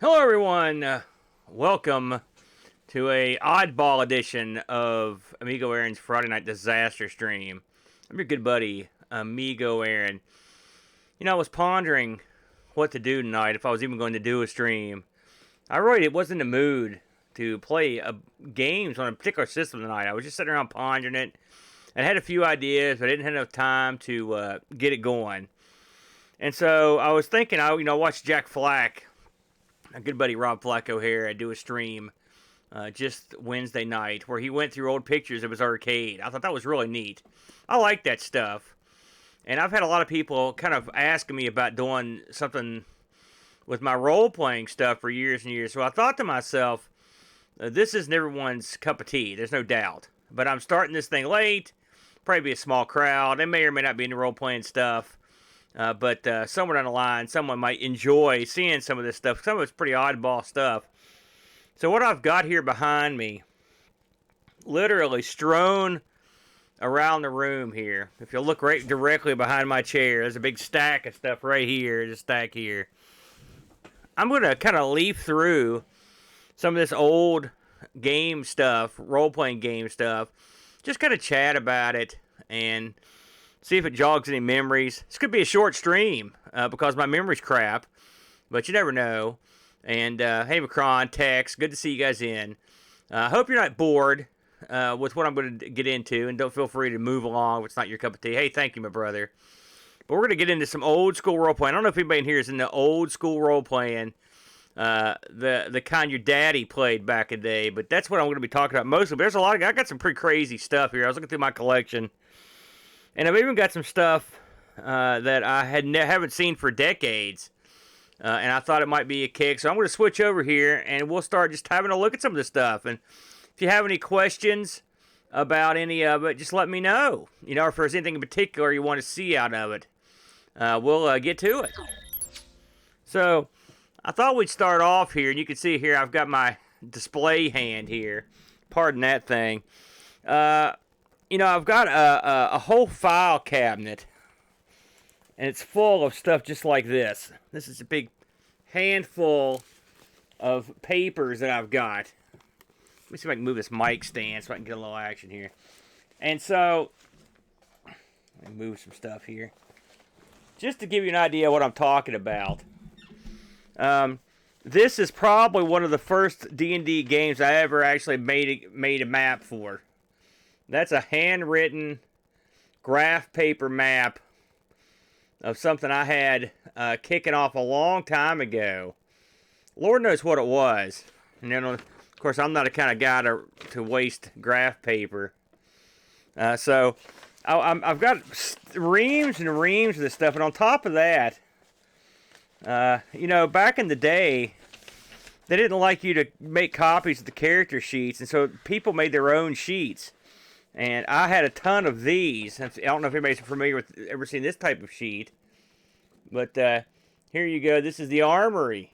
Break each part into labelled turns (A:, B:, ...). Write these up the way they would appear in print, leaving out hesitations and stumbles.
A: Hello, everyone. Welcome to a oddball edition of Amigo Aaron's Friday Night Disaster Stream. I'm your good buddy, Amigo Aaron. I was pondering what to do tonight, if I was even going to do a stream. I really wasn't in the mood to play games on a particular system tonight. I was just sitting around pondering it. I had a few ideas, but I didn't have enough time to get it going. And so I was thinking, I watched Jack Flack, a good buddy Rob Flacco here, I do a stream just Wednesday night where he went through old pictures of his arcade. I thought that was really neat. I like that stuff. And I've had a lot of people kind of asking me about doing something with my role-playing stuff for years and years. So I thought to myself, this isn't everyone's cup of tea, there's no doubt. But I'm starting this thing late, probably be a small crowd. They may or may not be into role-playing stuff. But somewhere down the line, someone might enjoy seeing some of this stuff. Some of it's pretty oddball stuff. So what I've got here behind me, literally strewn around the room here. If you look right directly behind my chair, there's a big stack of stuff right here. There's a stack here. I'm going to kind of leaf through some of this old game stuff, role-playing game stuff. Just kind of chat about it and see if it jogs any memories. This could be a short stream because my memory's crap, but you never know. And hey, Macron, Tex, good to see you guys in. I hope you're not bored with what I'm going to get into, and don't feel free to move along if it's not your cup of tea. Hey, thank you, my brother. But we're going to get into some old school role playing. I don't know if anybody in here is into old school role playing, the kind your daddy played back in the day, but that's what I'm going to be talking about mostly. But there's a lot I got some pretty crazy stuff here. I was looking through my collection. And I've even got some stuff that I haven't seen for decades. And I thought it might be a kick. So I'm going to switch over here and we'll start just having a look at some of this stuff. And if you have any questions about any of it, just let me know. Or if there's anything in particular you want to see out of it, we'll get to it. So I thought we'd start off here. And you can see here I've got my display hand here. Pardon that thing. I've got a whole file cabinet, and it's full of stuff just like this. This is a big handful of papers that I've got. Let me see if I can move this mic stand so I can get a little action here. And so, let me move some stuff here. Just to give you an idea of what I'm talking about. This is probably one of the first D&D games I ever actually made a map for. That's a handwritten graph paper map of something I had kicking off a long time ago. Lord knows what it was. And then, of course, I'm not the kind of guy to waste graph paper. So I've got reams and reams of this stuff. And on top of that, back in the day, they didn't like you to make copies of the character sheets. And so people made their own sheets. And I had a ton of these. I don't know if anybody's familiar with, ever seen this type of sheet. But here you go. This is the armory.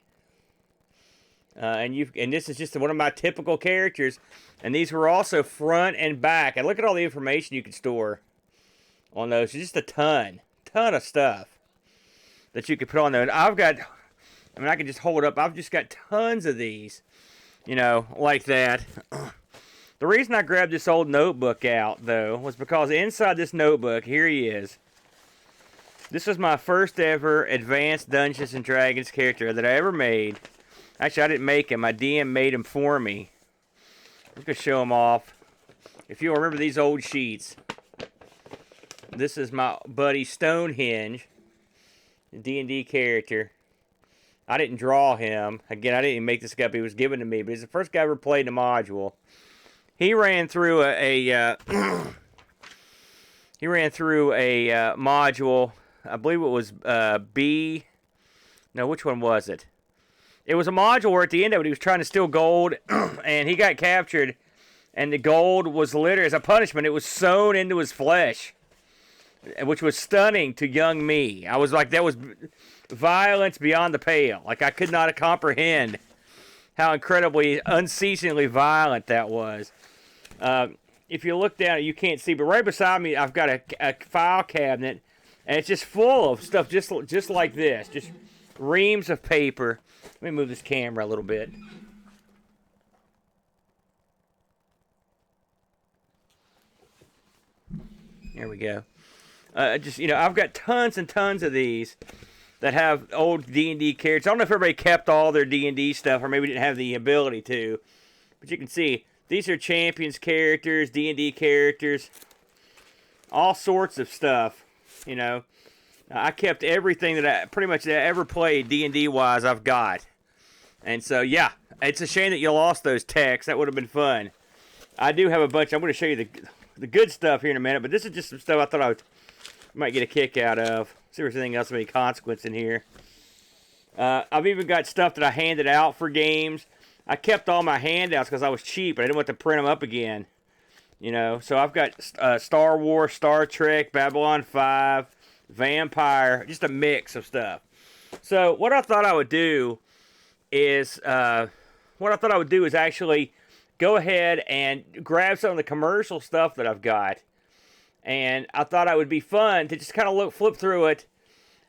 A: And this is just one of my typical characters. And these were also front and back. And look at all the information you can store on those. Just a ton of stuff that you could put on there. And I can just hold it up. I've just got tons of these, like that. The reason I grabbed this old notebook out, though, was because inside this notebook, here he is. This was my first ever Advanced Dungeons & Dragons character that I ever made. Actually, I didn't make him. My DM made him for me. I'm just going to show him off. If you'll remember these old sheets, this is my buddy Stonehenge, the D&D character. I didn't draw him. Again, I didn't even make this guy up. He was given to me, but he's the first guy I ever played in the module. He ran through a module. I believe it was B. No, which one was it? It was a module where at the end of it he was trying to steal gold, and he got captured. And the gold was literally, as a punishment, it was sewn into his flesh, which was stunning to young me. I was like, that was violence beyond the pale. Like I could not comprehend how incredibly, unceasingly violent that was. If you look down, you can't see, but right beside me, I've got a file cabinet, and it's just full of stuff just like this. Just reams of paper. Let me move this camera a little bit. There we go. Just, I've got tons and tons of these that have old D&D characters. I don't know if everybody kept all their D&D stuff, or maybe didn't have the ability to. But you can see, these are Champions characters, D&D characters, all sorts of stuff, I kept everything that I pretty much ever played D&D wise I've got. And so, yeah, it's a shame that you lost those texts. That would have been fun. I do have a bunch. I'm going to show you the good stuff here in a minute, but this is just some stuff I thought I might get a kick out of. See if there's anything else of any consequence in here. I've even got stuff that I handed out for games. I kept all my handouts because I was cheap, and I didn't want to print them up again. So I've got Star Wars, Star Trek, Babylon 5, Vampire, just a mix of stuff. So what I thought I would do is actually go ahead and grab some of the commercial stuff that I've got. And I thought it would be fun to just kind of flip through it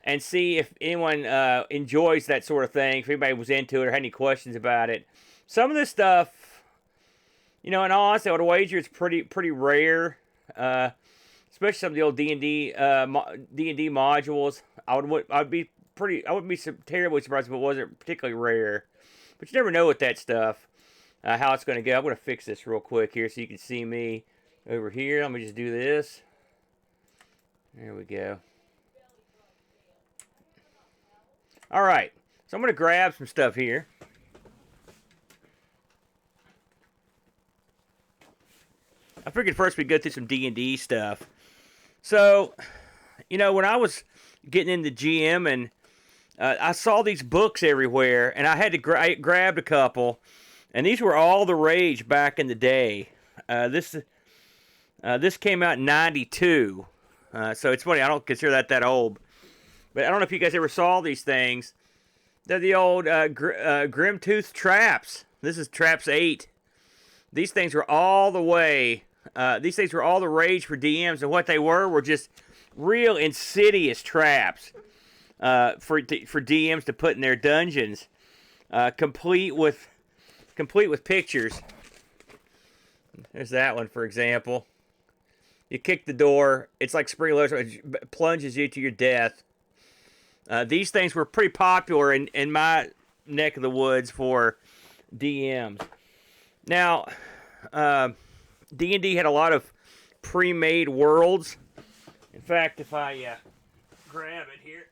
A: and see if anyone enjoys that sort of thing, if anybody was into it or had any questions about it. Some of this stuff, in all honesty, I would wager it's pretty rare, especially some of the old D&D modules. I wouldn't be terribly surprised if it wasn't particularly rare. But you never know with that stuff, how it's going to go. I'm going to fix this real quick here so you can see me over here. Let me just do this. There we go. All right, so I'm going to grab some stuff here. I figured first we'd go through some D&D stuff. So, when I was getting into GM, and I saw these books everywhere, and I had to I grabbed a couple, and these were all the rage back in the day. This came out in '92, so it's funny, I don't consider that old. But I don't know if you guys ever saw these things. They're the old Grimtooth Traps. This is Traps 8. These things were all the way. These things were all the rage for DMs, and what they were just real insidious traps for DMs to put in their dungeons, complete with pictures. There's that one, for example. You kick the door, it's like spring lotion, it plunges you to your death. These things were pretty popular in my neck of the woods for DMs. Now, D&D had a lot of pre-made worlds. In fact, if I grab it here.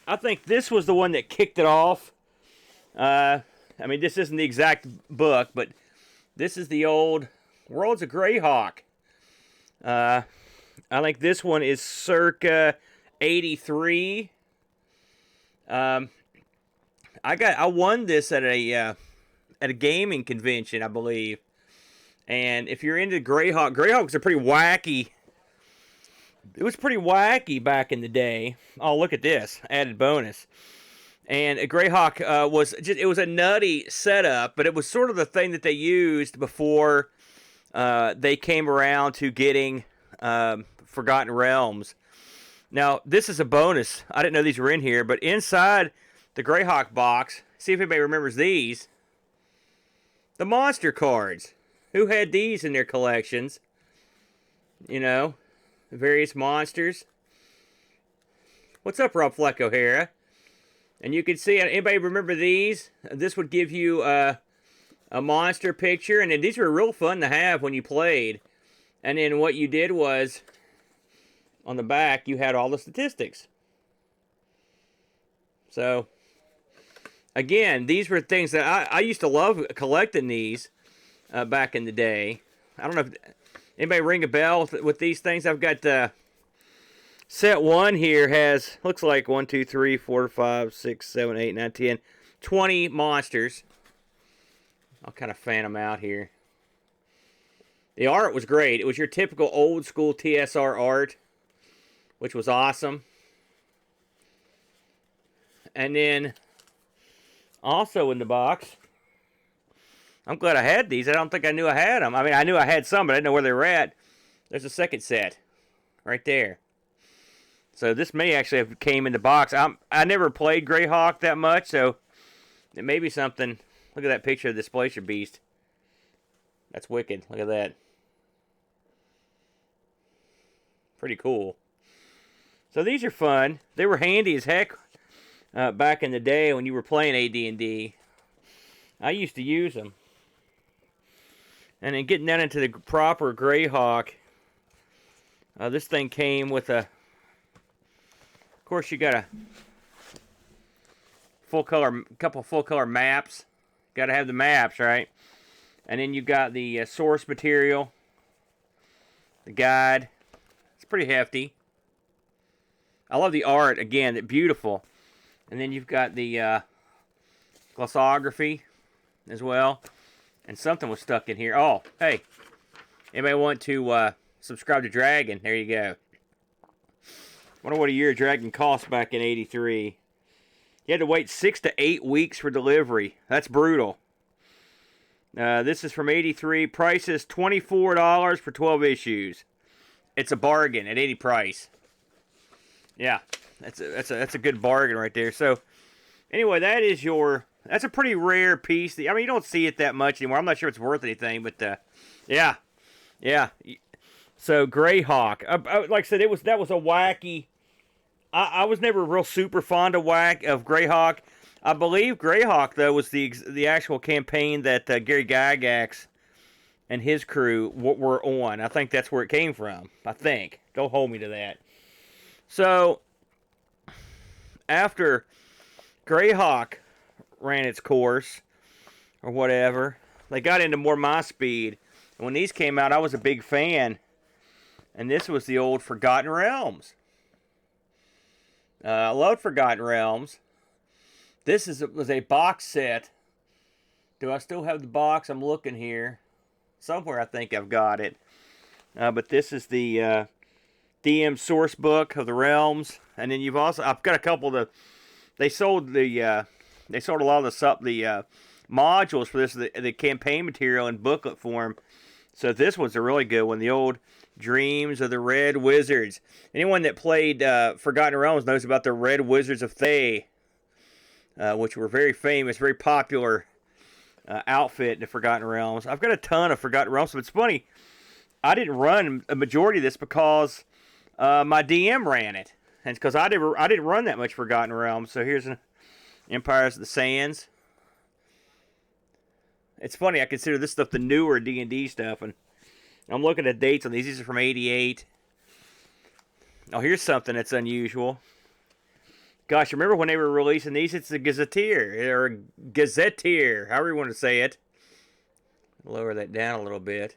A: I think this was the one that kicked it off. This isn't the exact book, but this is the old Worlds of Greyhawk. I think this one is circa 83. I won this at a gaming convention, I believe. And if you're into Greyhawks are pretty wacky. It was pretty wacky back in the day. Oh, look at this added bonus. And a Greyhawk it was a nutty setup, but it was sort of the thing that they used before they came around to getting Forgotten Realms. Now, this is a bonus. I didn't know these were in here, but inside the Greyhawk box, see if anybody remembers these. The monster cards. Who had these in their collections? The various monsters. What's up, Rob Fleck O'Hara? And you can see, anybody remember these? This would give you a monster picture, and then these were real fun to have when you played. And then what you did was, on the back, you had all the statistics. So, again, these were things that I used to love collecting these back in the day. I don't know if anybody ring a bell with these things. I've got set 1 here has, looks like 1, 2, 3, 4, 5, 6, 7, 8, 9, 10, 20 monsters. I'll kind of fan them out here. The art was great. It was your typical old school TSR art, which was awesome. And then, also in the box, I'm glad I had these. I don't think I knew I had them. I mean, I knew I had some, but I didn't know where they were at. There's a second set. right there. So this may actually have came in the box. I never played Greyhawk that much, so it may be something. Look at that picture of this Displacer Beast. That's wicked. Look at that. Pretty cool. So these are fun. They were handy as heck back in the day when you were playing AD&D. I used to use them. And then getting down into the proper Greyhawk, this thing came with a... Of course, you got a couple full color maps. Got to have the maps, right? And then you got the source material, the guide. It's pretty hefty. I love the art again. It's beautiful. And then you've got the glossography as well. And something was stuck in here. Oh, hey, anybody want to subscribe to Dragon? There you go. Wonder what a year of Dragon cost back in '83. You had to wait 6 to 8 weeks for delivery. That's brutal. This is from '83. Price is $24 for 12 issues. It's a bargain at any price. Yeah, that's a good bargain right there. So, anyway, that's a pretty rare piece. I mean, you don't see it that much anymore. I'm not sure it's worth anything, but yeah. So Greyhawk, like I said, that was a wacky. I was never real super fond of Greyhawk. I believe Greyhawk though was the actual campaign that Gary Gygax and his crew were on. I think that's where it came from. I think. Don't hold me to that. So after Greyhawk ran its course or whatever, they got into more my speed. And when these came out, I was a big fan. And this was the old Forgotten Realms. I loved Forgotten Realms. This was a box set. Do I still have the box? I'm looking here. Somewhere I think I've got it. But this is the DM source book of the Realms. And then I've got a couple of they sold a lot of the modules for this, the campaign material in booklet form. So this one's a really good one. The old Dreams of the Red Wizards. Anyone that played Forgotten Realms knows about the Red Wizards of Thay, which were very famous, very popular outfit in the Forgotten Realms. I've got a ton of Forgotten Realms, but it's funny, I didn't run a majority of this because my DM ran it, and it's because I didn't run that much Forgotten Realms. So here's an Empires of the Sands. It's funny, I consider this stuff the newer D&D stuff, and I'm looking at dates on these. These are from '88. Oh, here's something that's unusual. Gosh, remember when they were releasing these? It's the Gazetteer, or Gazetteer, however you want to say it. Lower that down a little bit.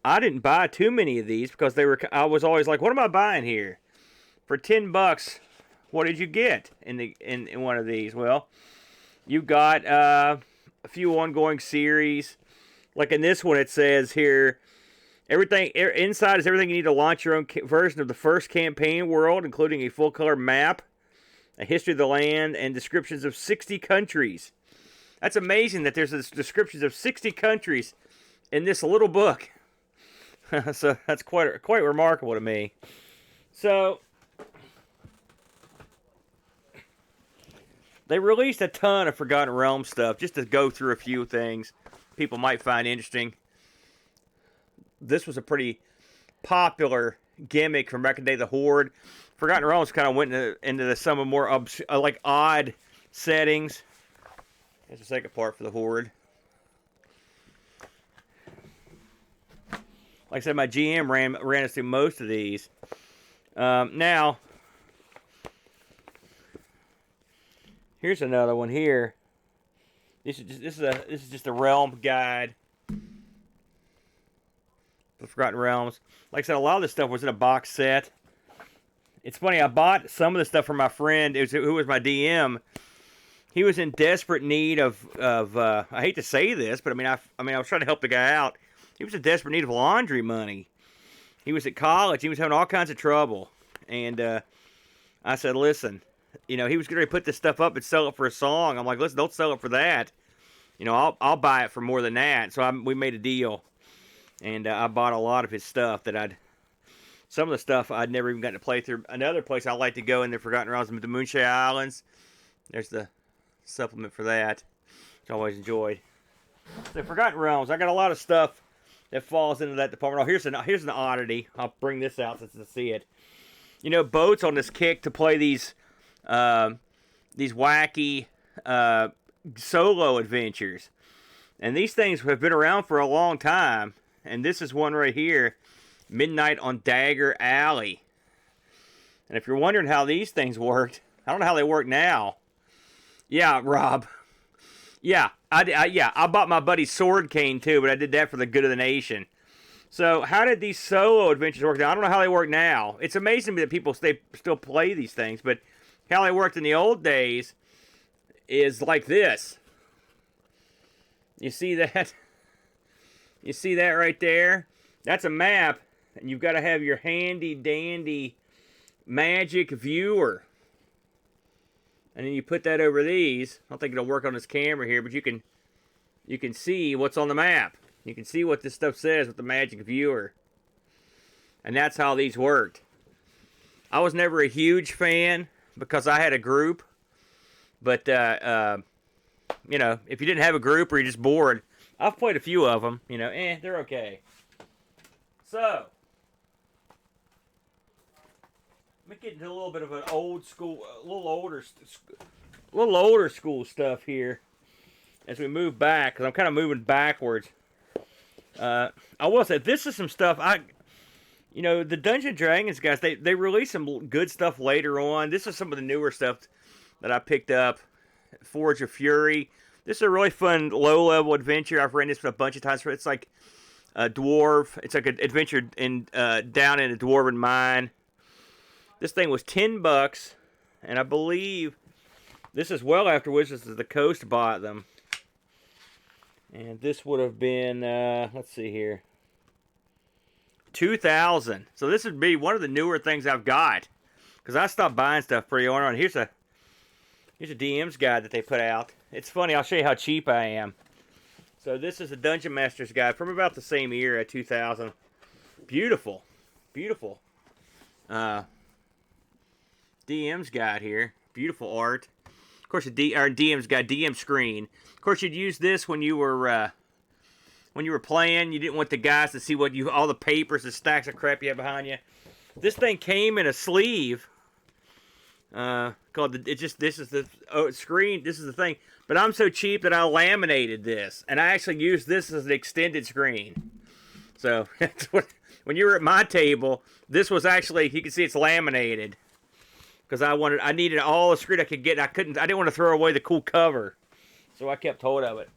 A: I didn't buy too many of these because I was always like, what am I buying here? For $10, what did you get in one of these? Well, you got a few ongoing series. Like in this one, it says here, everything inside is everything you need to launch your own version of the first campaign world, including a full-color map, a history of the land, and descriptions of 60 countries. That's amazing that there's descriptions of 60 countries in this little book. So that's quite remarkable to me. So they released a ton of Forgotten Realms stuff just to go through a few things people might find interesting. This was a pretty popular gimmick from back in the day, the Horde. Forgotten Realms kind of went into some of more odd settings. Here's the second part for the Horde. Like I said, my GM ran us through most of these. Now, here's another one here. This is just a realm guide for Forgotten Realms. Like I said, a lot of this stuff was in a box set. It's funny, I bought some of the stuff from my friend who was my DM. He was in desperate need of I hate to say this, but I was trying to help the guy out. He was in desperate need of laundry money. He was at college. He was having all kinds of trouble. And I said, listen, he was going to put this stuff up and sell it for a song. I'm like, listen, don't sell it for that. I'll buy it for more than that. So we made a deal. And I bought a lot of his stuff that I'd some of the stuff I'd never even gotten to play through. Another place I like to go in the Forgotten Realms, the Moonshine Islands. There's the supplement for that, which I always enjoyed. The Forgotten Realms, I got a lot of stuff that falls into that department. Oh, here's an oddity. I'll bring this out since I see it. You know, boats on this kick to play these wacky solo adventures. And these things have been around for a long time. And this is one right here, Midnight on Dagger Alley. And if you're wondering how these things worked, I don't know how they work now. Yeah, Rob. Yeah, I bought my buddy's sword cane too, but I did that for the good of the nation. So how did these solo adventures work now? I don't know how they work now. It's amazing to me that people still play these things, but how they worked in the old days is like this. You see that? You see that right there? That's a map, and you've got to have your handy dandy magic viewer. And then you put that over these. I don't think it'll work on this camera here, but you can see what's on the map. You can see what this stuff says with the magic viewer. And that's how these worked. I was never a huge fan because I had a group. But, you know, if you didn't have a group or you're just bored, I've played a few of them. You know, they're okay. So, let me get into a little bit of an old school, a little older school stuff here as we move back, because I'm kind of moving backwards. I will say, this is some stuff you know, the Dungeons & Dragons guys, they released some good stuff later on. This is some of the newer stuff that I picked up. Forge of Fury. This is a really fun low-level adventure. I've ran this a bunch of times. It's like a dwarf. It's like an adventure down in a dwarven mine. This thing was $10, and I believe this is well after Wizards of the Coast bought them. And this would have been, let's see here, 2000. So this would be one of the newer things I've got, because I stopped buying stuff pretty early on. Here's a DM's guide that they put out. It's funny. I'll show you how cheap I am. So this is a Dungeon Master's guide from about the same year, 2000. Beautiful, beautiful. DM's guide here. Beautiful art. Of course, our DM's guide, DM screen. Of course, you'd use this when you were playing. You didn't want the guys to see all the papers, the stacks of crap you have behind you. This thing came in a sleeve. This is the screen. This is the thing. But I'm so cheap that I laminated this, and I actually used this as an extended screen. So that's when you were at my table, this was actually, you can see it's laminated. Because I needed all the screen I could get. I didn't want to throw away the cool cover. So I kept hold of it.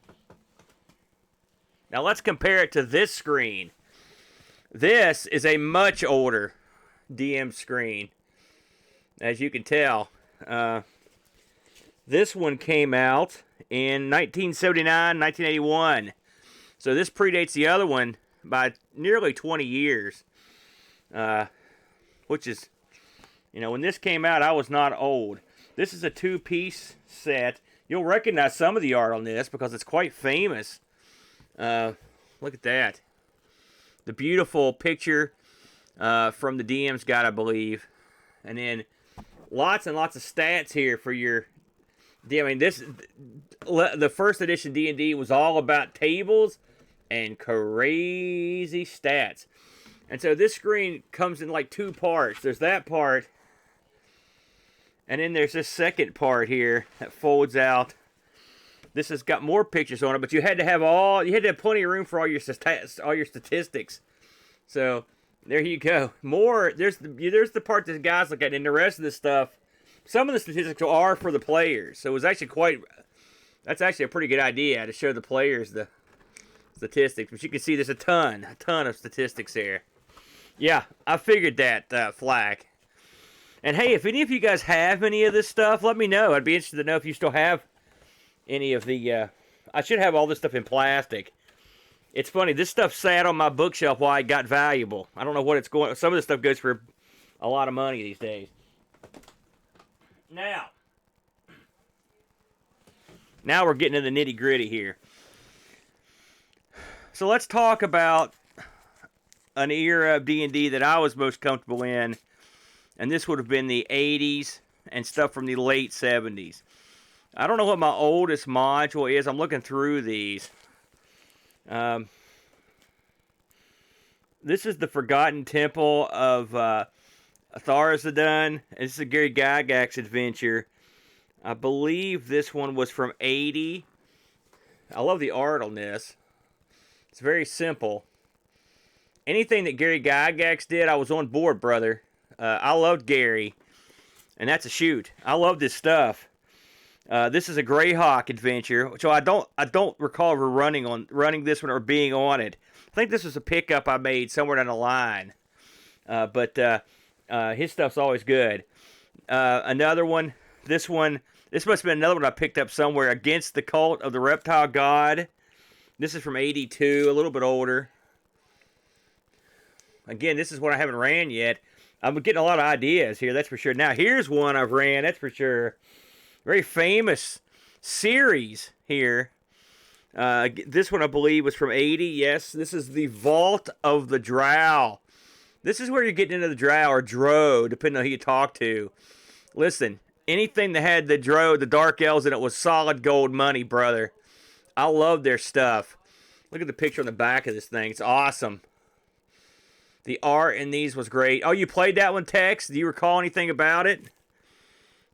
A: Now let's compare it to this screen. This is a much older DM screen. As you can tell. This one came out in 1979, 1981. So this predates the other one by nearly 20 years. Which is, you know, when this came out, I was not old. This is a two-piece set. You'll recognize some of the art on this because it's quite famous. Look at that. The beautiful picture from the DM's guide, I believe. And then lots and lots of stats here for your... I mean, the first edition D&D was all about tables and crazy stats. And so this screen comes in like two parts. There's that part. And then there's this second part here that folds out. This has got more pictures on it, but you had to have plenty of room for all your statistics. So there you go. There's the part that guys look at, and the rest of the stuff. Some of the statistics are for the players, so that's actually a pretty good idea to show the players the statistics. But you can see there's a ton of statistics there. Yeah, I figured that, Flack. And hey, if any of you guys have any of this stuff, let me know. I'd be interested to know if you still have any of the... I should have all this stuff in plastic. It's funny, this stuff sat on my bookshelf while it got valuable. I don't know what it's going... Some of this stuff goes for a lot of money these days. Now we're getting to the nitty-gritty here. So let's talk about an era of D&D that I was most comfortable in, and this would have been the 80s and stuff from the late 70s. I don't know what my oldest module is. I'm looking through these. This is the Forgotten Temple of Atharzadun. This is a Gary Gygax adventure. I believe this one was from 80. I love the art on this. It's very simple. Anything that Gary Gygax did, I was on board, brother. I loved Gary, and that's a shoot. I love this stuff. This is a Greyhawk adventure, so I don't recall ever running this one or being on it. I think this was a pickup I made somewhere down the line. But his stuff's always good. Another one. This must have been another one I picked up somewhere. Against the Cult of the Reptile God. This is from 82, a little bit older. Again, this is one I haven't ran yet. I'm getting a lot of ideas here, that's for sure. Now, here's one I've ran, that's for sure. Very famous series here. This one, I believe, was from 80. Yes, this is the Vault of the Drow. This is where you're getting into the Drow, or Drow, depending on who you talk to. Listen, anything that had the Drow, the Dark Elves in it, was solid gold money, brother. I love their stuff. Look at the picture on the back of this thing. It's awesome. The art in these was great. Oh, you played that one, Tex? Do you recall anything about it?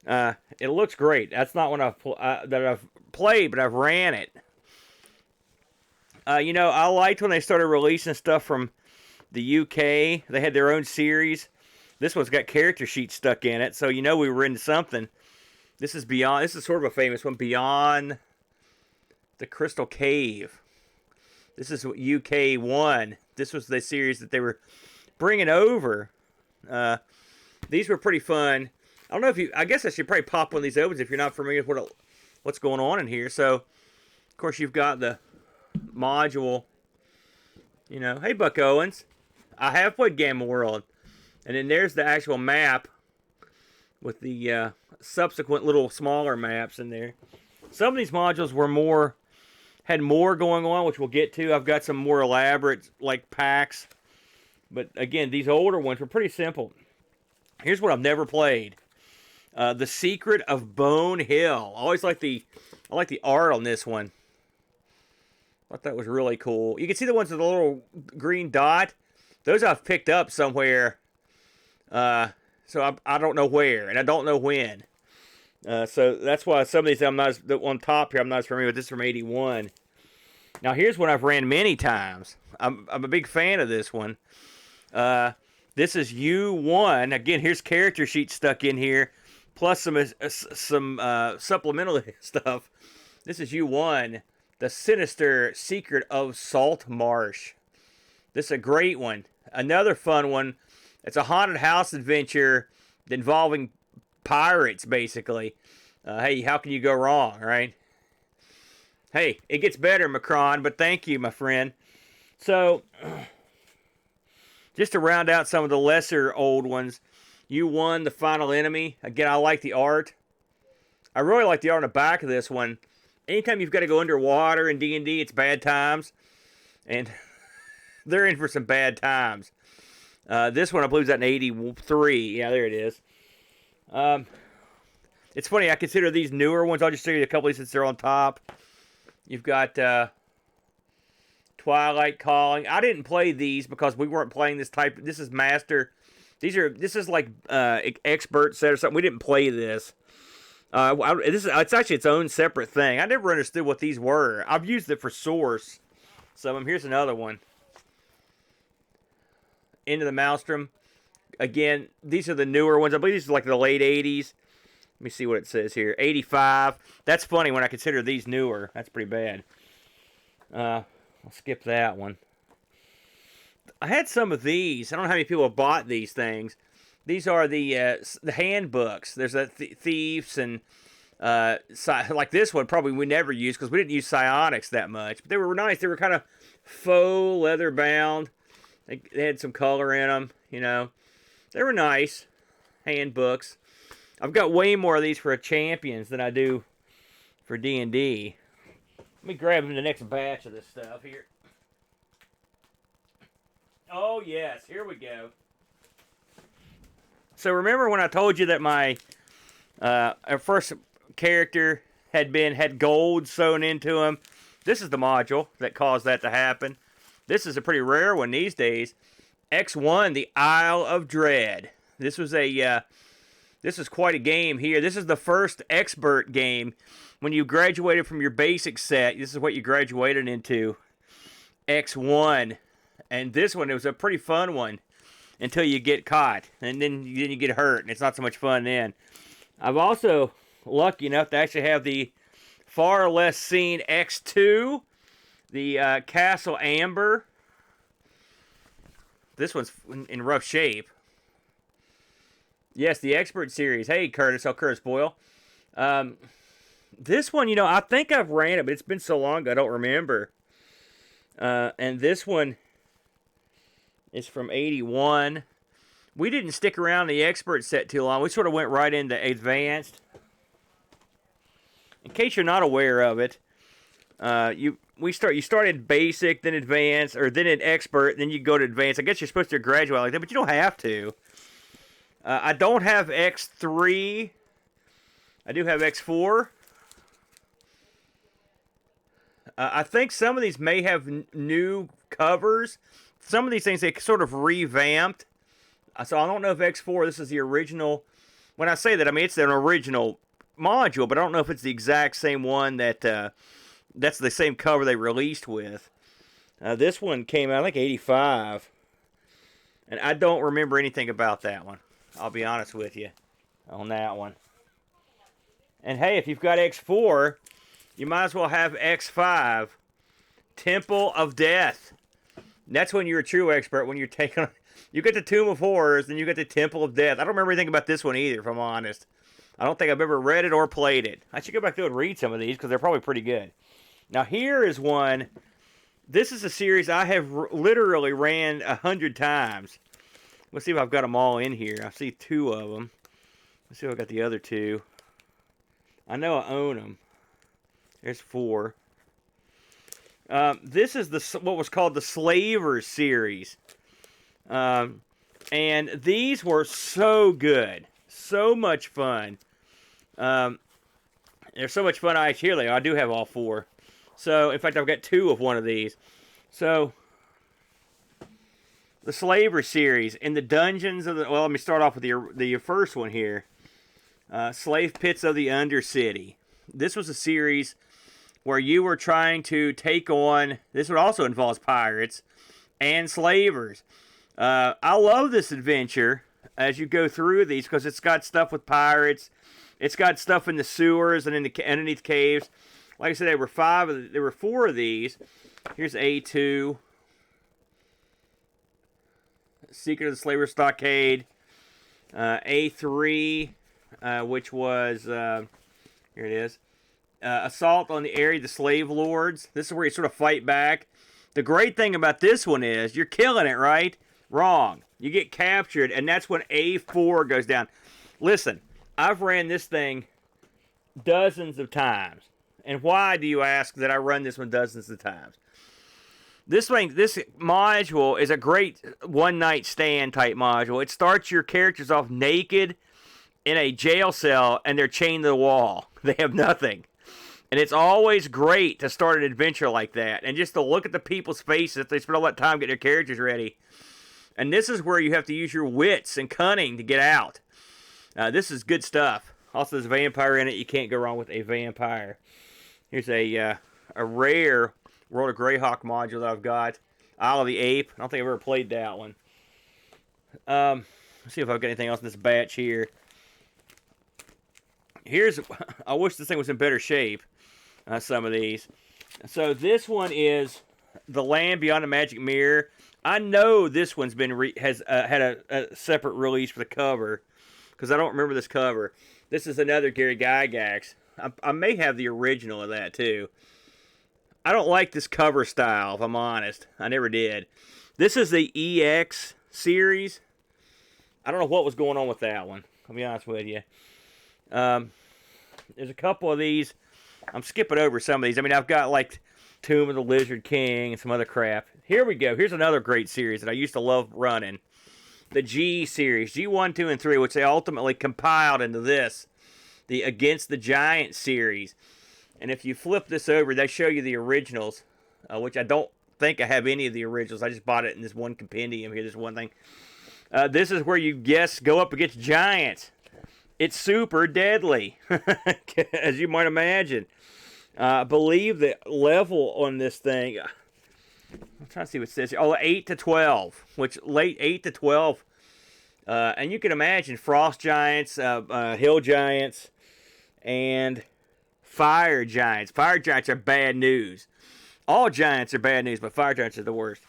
A: It looks great. That's not one that I've played, but I've ran it. You know, I liked when they started releasing stuff from the UK. They had their own series. This one's got character sheets stuck in it, so you know we were into something. This is Beyond. This is sort of a famous one. Beyond the Crystal Cave. This is UK 1. This was the series that they were bringing over. These were pretty fun. I don't know if you... I guess I should probably pop one of these opens if you're not familiar with what's going on in here. So, of course, you've got the module. You know, hey, Buck Owens. I have played Gamma World. And then there's the actual map with the subsequent little smaller maps in there. Some of these modules were had more going on, which we'll get to. I've got some more elaborate, like, packs. But, again, these older ones were pretty simple. Here's what I've never played. The Secret of Bone Hill. I like the art on this one. I thought that was really cool. You can see the ones with the little green dot. Those I've picked up somewhere. So I don't know where, and I don't know when. So that's why some of these I'm not on top here. I'm not as familiar with. This is from 81. Now here's one I've ran many times. I'm a big fan of this one. This is U1. Again, here's character sheets stuck in here, plus some supplemental stuff. This is U1, The Sinister Secret of Salt Marsh. This is a great one. Another fun one. It's a haunted house adventure involving pirates, basically. Hey, how can you go wrong, right? Hey, it gets better, Macron, but thank you, my friend. So, just to round out some of the lesser old ones, U1, The Final Enemy. Again, I like the art. I really like the art on the back of this one. Anytime you've got to go underwater in D&D, it's bad times. And they're in for some bad times. This one, I believe, is at an 83. Yeah, there it is. It's funny, I consider these newer ones. I'll just show you a couple of these since they're on top. You've got Twilight Calling. I didn't play these because we weren't playing this type. This is Master. This is like expert set or something. We didn't play this. It's actually its own separate thing. I never understood what these were. I've used it for Source. So here's another one. Into the Maelstrom. Again, these are the newer ones. I believe these are like the late 80s. Let me see what it says here. 85. That's funny when I consider these newer. That's pretty bad. I'll skip that one. I had some of these. I don't know how many people have bought these things. These are the handbooks. There's Thieves and like this one probably we never used because we didn't use psionics that much. But they were nice. They were kind of faux leather bound. They had some color in them, you know. They were nice handbooks. I've got way more of these for Champions than I do for D&D. Let me grab the next batch of this stuff here. Oh, yes. Here we go. So remember when I told you that my our first character had gold sewn into him? This is the module that caused that to happen. This is a pretty rare one these days. X1, the Isle of Dread. This was this is quite a game here. This is the first expert game. When you graduated from your basic set, this is what you graduated into. X1. And this one, it was a pretty fun one until you get caught. And then you get hurt, and it's not so much fun then. I'm also lucky enough to actually have the far less seen X2, the Castle Amber. This one's in rough shape. Yes, the Expert Series. Hey, Curtis. Oh, Curtis Boyle. This one, I think I've ran it, but it's been so long I don't remember. And this one is from 81. We didn't stick around the Expert set too long. We sort of went right into Advanced. In case you're not aware of it, you started Basic, then Advanced, or then in Expert, then you go to Advanced. I guess you're supposed to graduate like that, but you don't have to. I don't have X3. I do have X4. I think some of these may have new covers. Some of these things they sort of revamped. So I don't know if X4, this is the original. When I say that, I mean it's an original module, but I don't know if it's the exact same one that's the same cover they released with. This one came out, I think, 85. And I don't remember anything about that one. I'll be honest with you on that one. And hey, if you've got X4, you might as well have X5. Temple of Death. That's when you're a true expert, when you're taking... You get the Tomb of Horrors, then you get the Temple of Death. I don't remember anything about this one either, if I'm honest. I don't think I've ever read it or played it. I should go back through and read some of these, because they're probably pretty good. Now, here is one. This is a series I have literally ran 100 times. Let's see if I've got them all in here. I see 2 of them. Let's see if I've got the other 2. I know I own them. There's 4. This is what was called the Slavers series. And these were so good. So much fun. They're so much fun. Here they are. I do have all 4. So, in fact, I've got 2 of one of these. So, the Slaver series in the dungeons of the... Well, let me start off with the first one here. Slave Pits of the Undercity. This was a series where you were trying to take on... This one also involves pirates and slavers. I love this adventure as you go through these because it's got stuff with pirates. It's got stuff in the sewers and underneath caves. Like I said, there were 4 of these. Here's A2. Secret of the Slaver Stockade. A3, which was, here it is. Assault on the area of the Slave Lords. This is where you sort of fight back. The great thing about this one is, you're killing it, right? Wrong. You get captured, and that's when A4 goes down. Listen, I've ran this thing dozens of times. And why do you ask that I run this one dozens of times? This module is a great one-night stand type module. It starts your characters off naked in a jail cell, and they're chained to the wall. They have nothing. And it's always great to start an adventure like that. And just to look at the people's faces if they spend all that time getting their characters ready. And this is where you have to use your wits and cunning to get out. This is good stuff. Also, there's a vampire in it. You can't go wrong with a vampire. Here's a rare World of Greyhawk module that I've got. Isle of the Ape. I don't think I've ever played that one. Let's see if I've got anything else in this batch here. I wish this thing was in better shape. Some of these. So this one is The Land Beyond the Magic Mirror. I know this one's has had a separate release for the cover because I don't remember this cover. This is another Gary Gygax. I may have the original of that too. I don't like this cover style, if I'm honest. I never did. This is the EX series. I don't know what was going on with that one. I'll be honest with you. There's a couple of these. I'm skipping over some of these. I mean, I've got like Tomb of the Lizard King and some other crap. Here we go. Here's another great series that I used to love running. The G series, G1, 2, and 3, which they ultimately compiled into this, the Against the Giant series. And if you flip this over, they show you the originals, which I don't think I have any of the originals. I just bought it in this one compendium here, this one thing. This is where you go up against giants. It's super deadly, as you might imagine. I believe the level on this thing, I'm trying to see what it says here. Oh, 8 to 12, which late 8 to 12. And you can imagine frost giants, hill giants, and fire giants. Fire giants are bad news. All giants are bad news, but fire giants are the worst.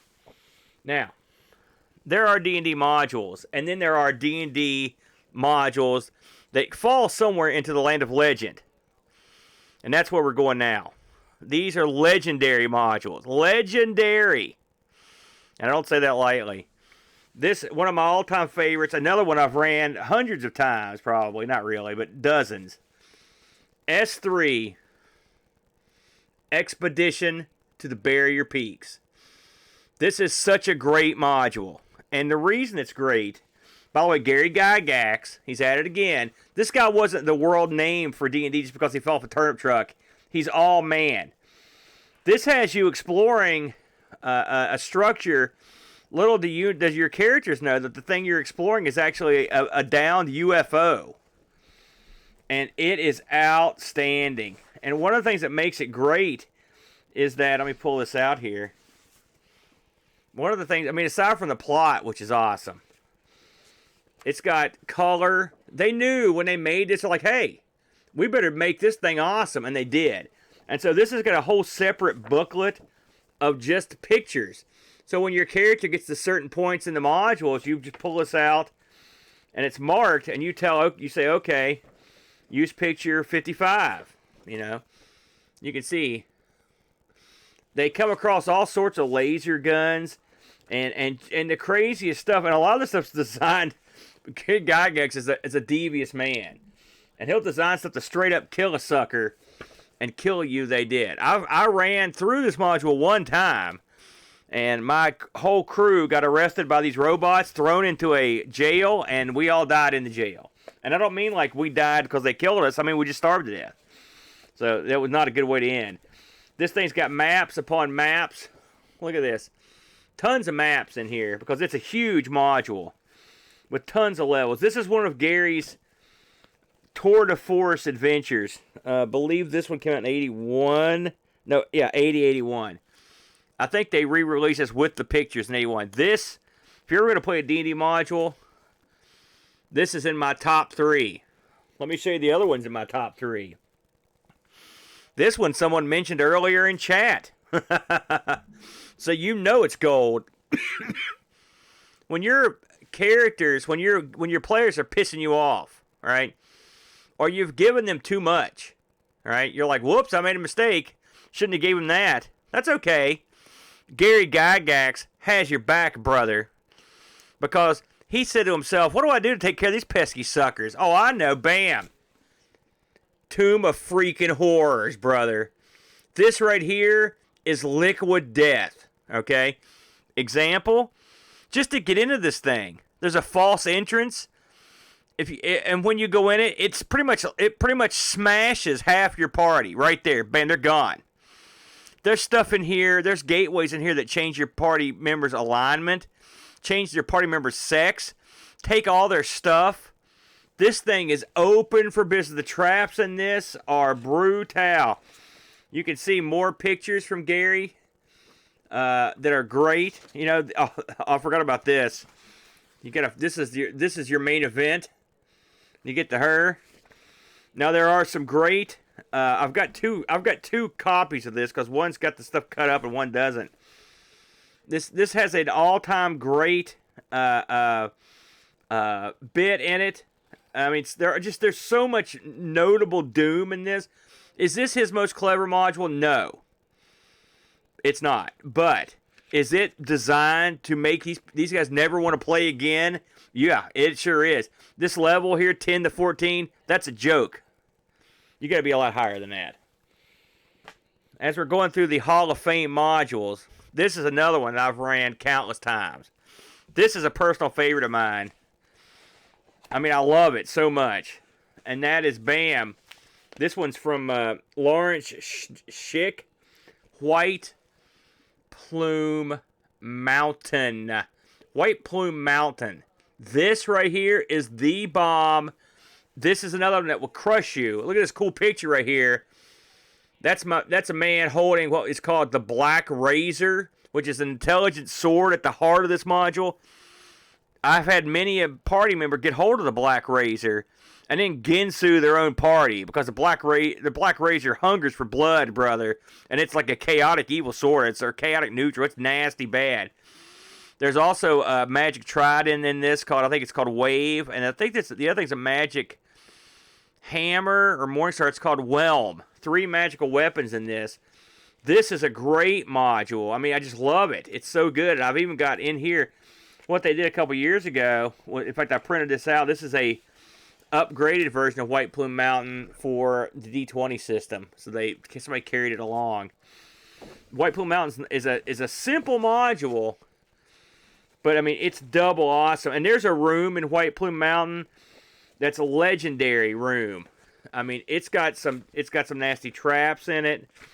A: Now, there are D&D modules, and then there are D&D modules that fall somewhere into the land of legend. And that's where we're going now. These are legendary modules. Legendary! And I don't say that lightly. This, one of my all-time favorites, another one I've ran hundreds of times, probably. Not really, but dozens. S3, Expedition to the Barrier Peaks. This is such a great module. And the reason it's great, by the way, Gary Gygax, he's at it again. This guy wasn't the world name for D&D just because he fell off a turnip truck. He's all man. This has you exploring a structure. Little does your characters know that the thing you're exploring is actually a downed UFO. And it is outstanding. And one of the things that makes it great is that, let me pull this out here. One of the things, I mean, aside from the plot, which is awesome, it's got color. They knew when they made this, they're like, hey, we better make this thing awesome. And they did. And so this has got a whole separate booklet of just pictures. So when your character gets to certain points in the modules, you just pull this out, and it's marked, and you say, okay, use picture 55. You know, you can see they come across all sorts of laser guns and the craziest stuff. And a lot of this stuff's designed. Kid Gygax is a devious man, and he'll design stuff to straight up kill a sucker and kill you. They did. I ran through this module one time, and my whole crew got arrested by these robots, thrown into a jail, and we all died in the jail. And I don't mean like we died because they killed us. I mean we just starved to death. So that was not a good way to end. This thing's got maps upon maps. Look at this. Tons of maps in here because it's a huge module with tons of levels. This is one of Gary's tour de force adventures. I believe this one came out in 81. No, yeah, 81. I think they re-released this with the pictures in 81. This, if you're going to play a D&D module, this is in my top 3. Let me show you the other ones in my top 3. This one someone mentioned earlier in chat. So you know it's gold. When your characters, when your players are pissing you off, right? Or you've given them too much, right? You're like, whoops, I made a mistake. Shouldn't have gave him that. That's okay. Gary Gygax has your back, brother. Because he said to himself, what do I do to take care of these pesky suckers? Oh, I know. Bam. Tomb of freaking horrors, brother. This right here is liquid death. Okay? Example. Just to get into this thing, there's a false entrance. And when you go in it, it pretty much smashes half your party right there. Bam, they're gone. There's stuff in here. There's gateways in here that change your party members' alignment, change their party members' sex, take all their stuff. This thing is open for business. The traps in this are brutal. You can see more pictures from Gary that are great. You know, I forgot about this. This is your main event. You get to her. Now there are some great. I've got two copies of this because one's got the stuff cut up and one doesn't. This has an all-time great bit in it. I mean, there's so much notable doom in this. Is this his most clever module? No, it's not. But is it designed to make these guys never want to play again? Yeah, it sure is. This level here, 10 to 14, that's a joke. You got to be a lot higher than that. as we're going through the Hall of Fame modules, this is another one that I've ran countless times. This is a personal favorite of mine. I mean, I love it so much. And that is, bam, this one's from Lawrence Schick, White Plume Mountain. White Plume Mountain. This right here is the bomb. This is another one that will crush you. Look at this cool picture right here. That's a man holding what is called the Black Razor, which is an intelligent sword at the heart of this module. I've had many a party member get hold of the Black Razor and then Ginsu their own party because the Black Razor hungers for blood, brother. And it's like a chaotic evil sword. It's a chaotic neutral. It's nasty bad. There's also a magic trident in this I think it's called Wave. And I think the other thing's a magic hammer or Morningstar. It's called Whelm. 3 magical weapons in this. This is a great module. I mean, I just love it. It's so good. And I've even got in here what they did a couple years ago. In fact, I printed this out. This is a upgraded version of White Plume Mountain for the D20 system. So somebody carried it along. White Plume Mountain is a simple module, but I mean it's double awesome. And there's a room in White Plume Mountain that's a legendary room. I mean, it's got some nasty traps in it. I'm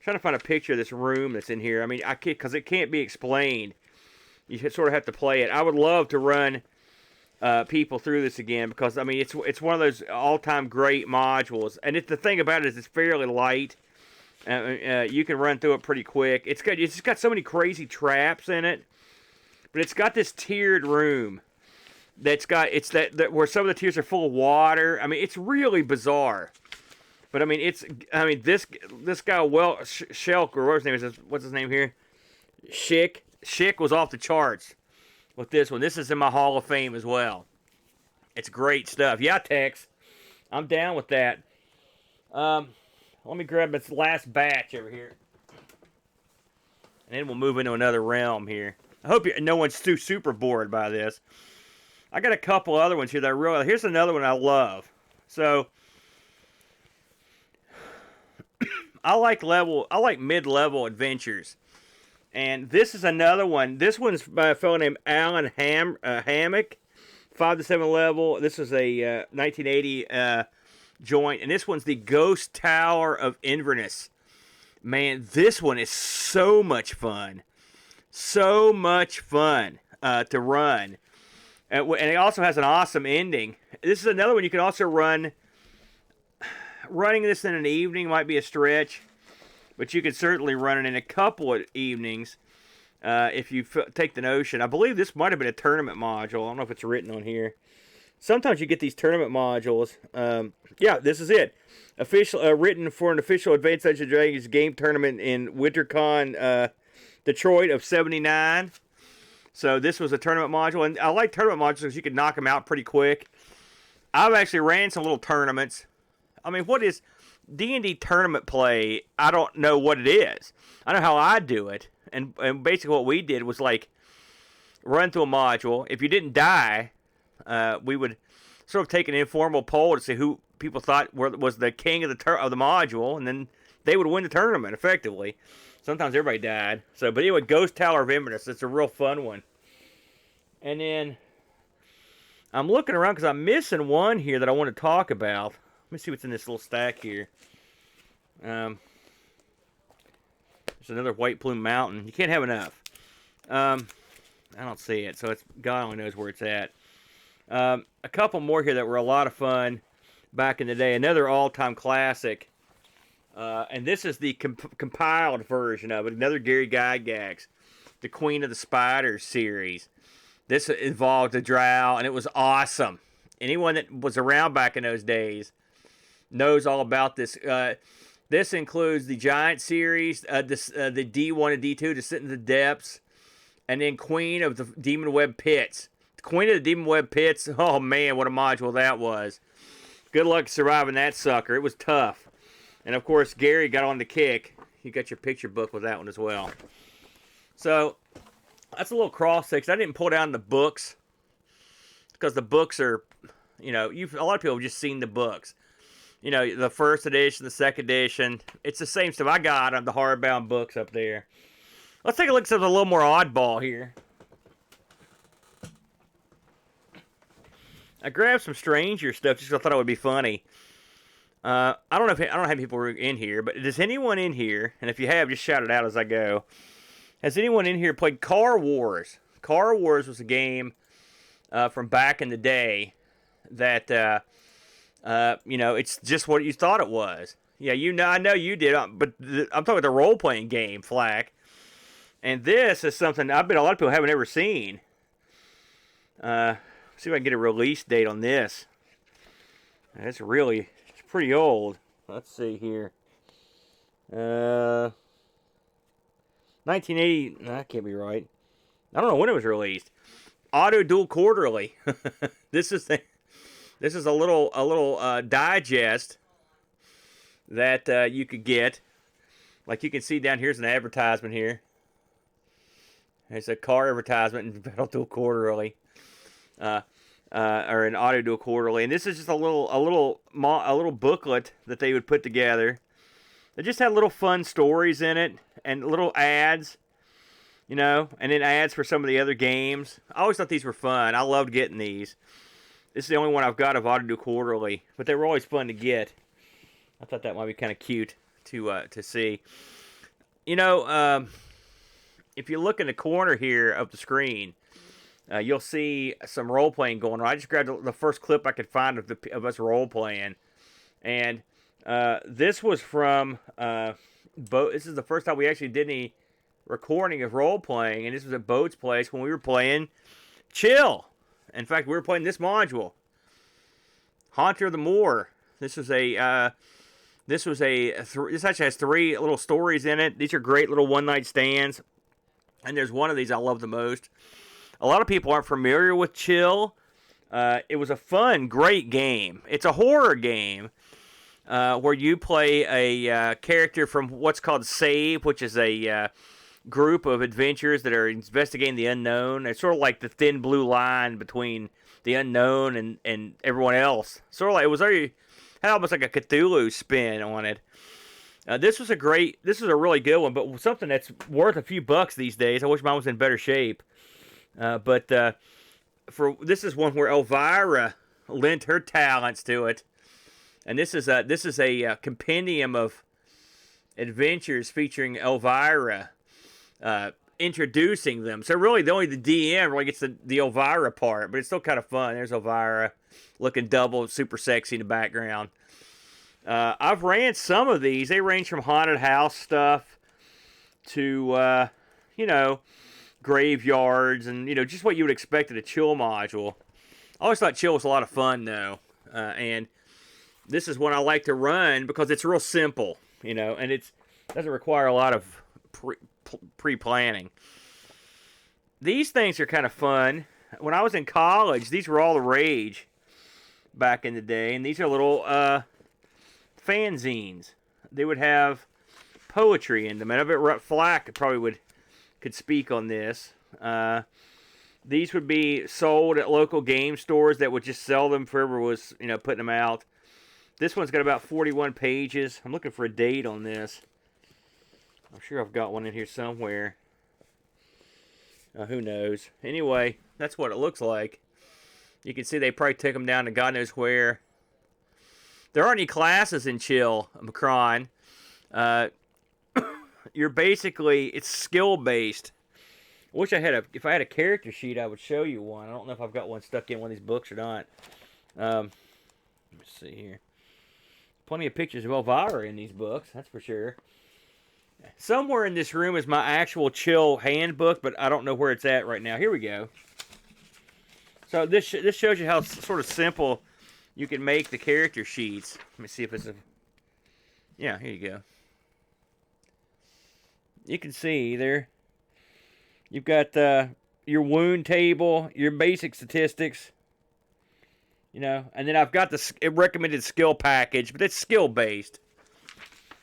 A: trying to find a picture of this room that's in here. I mean, I can't, because it can't be explained. You sort of have to play it. I would love to run people through this again because I mean it's one of those all-time great modules. And the thing about it is it's fairly light. You can run through it pretty quick. It's just got so many crazy traps in it, but it's got this tiered room. That where some of the tiers are full of water. I mean, it's really bizarre. But I mean, this guy Shelk, or what's his name here? Schick was off the charts with this one. This is in my Hall of Fame as well. It's great stuff. Yeah, Tex, I'm down with that. Let me grab this last batch over here, and then we'll move into another realm here. I hope no one's too super bored by this. I got a couple other ones here that I really... Here's another one I love. So, I like mid-level adventures. And this is another one. This one's by a fellow named Alan Hammock. 5 to 7 level. This is a 1980 joint. And this one's the Ghost Tower of Inverness. Man, this one is so much fun. So much fun to run. And it also has an awesome ending. This is another one you can also run. Running this in an evening might be a stretch, but you could certainly run it in a couple of evenings if you take the notion. I believe this might have been a tournament module. I don't know if it's written on here. Sometimes you get these tournament modules. Yeah, this is it. Written for an official Advanced Dungeons & Dragons game tournament in WinterCon Detroit of '79. So this was a tournament module, and I like tournament modules because you can knock them out pretty quick. I've actually ran some little tournaments. I mean, what is D&D tournament play? I don't know what it is. I know how I do it, and basically what we did was like run through a module. If you didn't die, we would sort of take an informal poll to see who people thought was the king of the module, and then they would win the tournament effectively. Sometimes everybody died. But anyway, Ghost Tower of Inverness. It's a real fun one. And then I'm looking around because I'm missing one here that I want to talk about. Let me see what's in this little stack here. There's another White Plume Mountain. You can't have enough. I don't see it, so God only knows where it's at. A couple more here that were a lot of fun back in the day. Another all-time classic. And this is the compiled version of it. Another Gary Gygax, the Queen of the Spiders series. This involved a drow, and it was awesome. Anyone that was around back in those days knows all about this. This includes the Giant series, the D1 and D2, Descent into the Depths, and then Queen of the Demon Web Pits. The Queen of the Demon Web Pits, oh man, what a module that was. Good luck surviving that sucker. It was tough. And, of course, Gary got on the kick. You got your picture book with that one as well. So, that's a little cross-section. I didn't pull down the books because the books are, a lot of people have just seen the books. You know, the first edition, the second edition. It's the same stuff. I got on the hardbound books up there. Let's take a look at something a little more oddball here. I grabbed some stranger stuff just because I thought it would be funny. I don't know if I don't have people in here, but does anyone in here? And if you have, just shout it out as I go. Has anyone in here played Car Wars? Car Wars was a game from back in the day that you know, it's just what you thought it was. Yeah, you know, I know you did, but I'm talking about the role-playing game, Flack. And this is something I bet a lot of people haven't ever seen. See if I can get a release date on this. It's pretty old. Let's see here. 1980. No, that can't be right. I don't know when it was released. Auto Dual Quarterly. This is a little digest that you could get. Like you can see down here's an advertisement here. It's a car advertisement in Auto Dual Quarterly. Or an Auto Dual Quarterly, and this is just a little booklet that they would put together. They just had little fun stories in it and little ads, you know, and then ads for some of the other games. I always thought these were fun. I loved getting these. This is the only one I've got of Auto Dual Quarterly, but they were always fun to get. I thought that might be kind of cute to see. You know, if you look in the corner here of the screen. You'll see some role-playing going on. I just grabbed the first clip I could find of us role-playing. And this was from... this is the first time we actually did any recording of role-playing. And this was at Boat's place when we were playing Chill. In fact, we were playing this module. Haunter of the Moor. This actually has 3 little stories in it. These are great little one-night stands. And there's one of these I love the most. A lot of people aren't familiar with Chill. It was a fun, great game. It's a horror game where you play a character from what's called Save, which is a group of adventurers that are investigating the unknown. It's sort of like the thin blue line between the unknown and everyone else. Sort of like had almost like a Cthulhu spin on it. This was a really good one, but something that's worth a few bucks these days. I wish mine was in better shape. But this is one where Elvira lent her talents to it, and this is a compendium of adventures featuring Elvira, introducing them. So really, only the DM really gets the Elvira part, but it's still kind of fun. There's Elvira looking double, super sexy in the background. I've ran some of these. They range from haunted house stuff to you know, graveyards and, you know, just what you would expect at a Chill module. I always thought Chill was a lot of fun, though. And this is one I like to run because it's real simple, you know, and it doesn't require a lot of pre-planning. These things are kind of fun. When I was in college, these were all the rage back in the day, and these are little fanzines. They would have poetry in them, and I bet Flack probably could speak on this. These would be sold at local game stores that would just sell them for whoever was, you know, putting them out. This one's got about 41 pages. I'm looking for a date on this. I'm sure I've got one in here somewhere. Who knows? Anyway, that's what it looks like. You can see they probably took them down to God knows where. There aren't any classes in Chill, Macron. You're basically, it's skill-based. I wish if I had a character sheet, I would show you one. I don't know if I've got one stuck in one of these books or not. Let me see here. Plenty of pictures of Elvira in these books, that's for sure. Somewhere in this room is my actual Chill handbook, but I don't know where it's at right now. Here we go. So this shows you how sort of simple you can make the character sheets. Let me see if it's a... Yeah, here you go. You can see there. You've got your wound table, your basic statistics, you know, and then I've got the recommended skill package, but it's skill-based,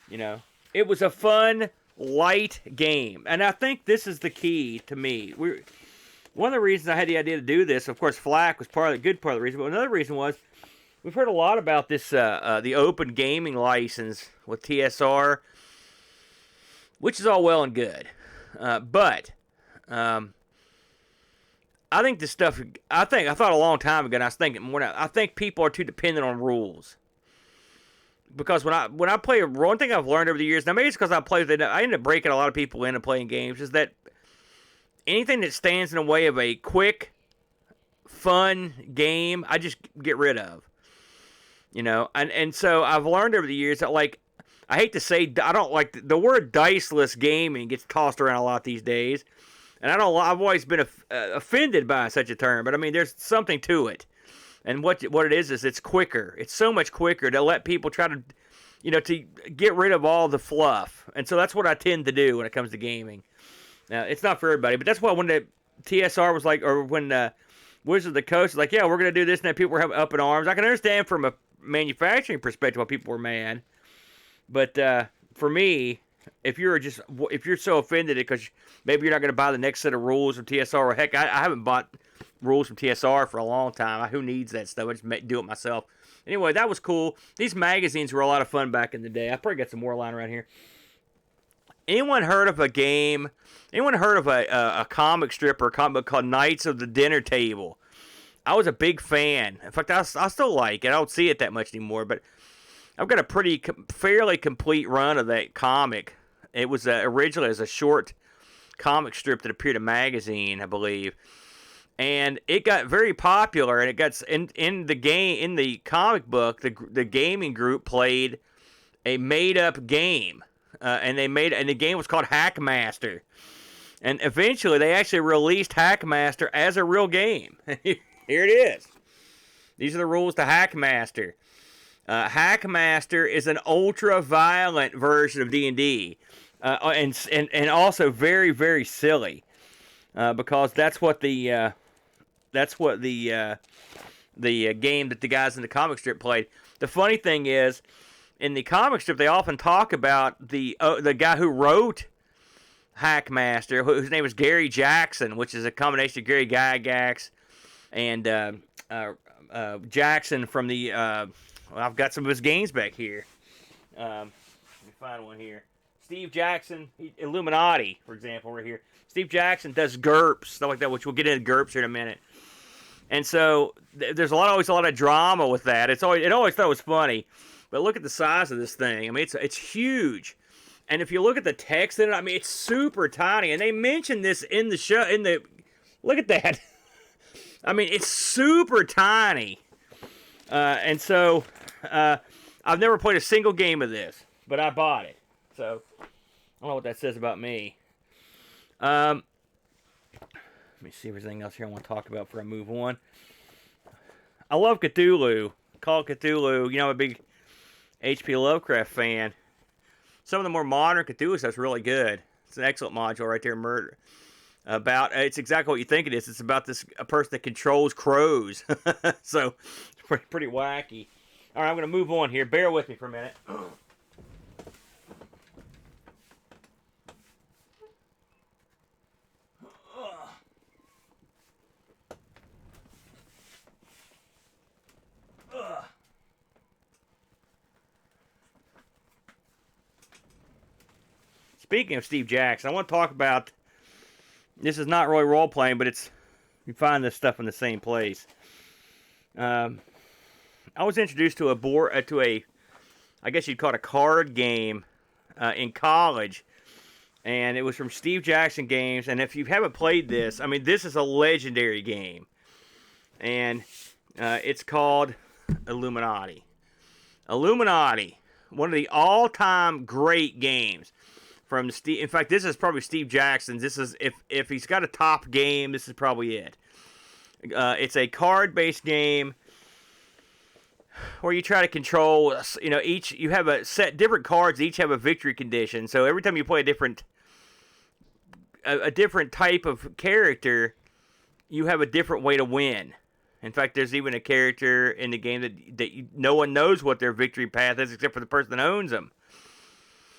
A: you know. It was a fun, light game, and I think this is the key to me. One of the reasons I had the idea to do this, of course, Flack was good part of the reason, but another reason was we've heard a lot about this the open gaming license with TSR, which is all well and good, but I think this stuff. I thought a long time ago, and I was thinking I think people are too dependent on rules. Because when I play, one thing I've learned over the years, now maybe it's because I end up breaking a lot of people into playing games, is that anything that stands in the way of a quick, fun game, I just get rid of. And so I've learned over the years that, like, I hate to say, I don't like the word diceless gaming gets tossed around a lot these days, and I've always been offended by such a term, but I mean, there's something to it. And what it is it's quicker. It's so much quicker to let people try to, to get rid of all the fluff. And so that's what I tend to do when it comes to gaming. Now, it's not for everybody, but that's why when the TSR was like, or when Wizards of the Coast was like, yeah, we're going to do this, and then people were up in arms. I can understand from a manufacturing perspective why people were mad. But for me, if you're so offended because maybe you're not going to buy the next set of rules from TSR, or heck, I haven't bought rules from TSR for a long time. Who needs that stuff? I just do it myself. Anyway, that was cool. These magazines were a lot of fun back in the day. I probably got some more lying around here. Anyone heard of a game? Anyone heard of a comic strip or a comic book called Knights of the Dinner Table? I was a big fan. In fact, I still like it. I don't see it that much anymore, but I've got a fairly complete run of that comic. It was originally as a short comic strip that appeared in a magazine, I believe. And it got very popular, and it got in the comic book. The gaming group played a made-up game, and the game was called Hackmaster. And eventually, they actually released Hackmaster as a real game. Here it is. These are the rules to Hackmaster. Hackmaster is an ultra-violent version of D&D, and also very, very silly, because that's what the game that the guys in the comic strip played. The funny thing is, in the comic strip, they often talk about the guy who wrote Hackmaster, whose name was Gary Jackson, which is a combination of Gary Gygax and Jackson from the. I've got some of his games back here. Let me find one here. Steve Jackson, Illuminati, for example, right here. Steve Jackson does GURPS, stuff like that, which we'll get into GURPS here in a minute. And so there's always a lot of drama with that. It always thought it was funny, but look at the size of this thing. I mean, it's huge, and if you look at the text in it, I mean, it's super tiny. And they mentioned this in the show. Look at that. I mean, it's super tiny, and so I've never played a single game of this, but I bought it. So I don't know what that says about me. Let me see if there's anything else here I want to talk about before I move on. I love Cthulhu. Call of Cthulhu. I'm a big H.P. Lovecraft fan. Some of the more modern Cthulhu stuff's really good. It's an excellent module right there. It's exactly what you think it is. It's about a person that controls crows. So it's pretty wacky. All right, I'm going to move on here. Bear with me for a minute. Speaking of Steve Jackson, I want to talk about. This is not really role playing, but you find this stuff in the same place. I was introduced to I guess you'd call it a card game, in college, and it was from Steve Jackson Games. And if you haven't played this, I mean, this is a legendary game, and it's called Illuminati. Illuminati, one of the all-time great games. From Steve, in fact, this is probably Steve Jackson's. This is if he's got a top game, this is probably it. It's a card-based game where you try to control. You have a set different cards. Each have a victory condition. So every time you play a different type of character, you have a different way to win. In fact, there's even a character in the game that no one knows what their victory path is except for the person that owns them.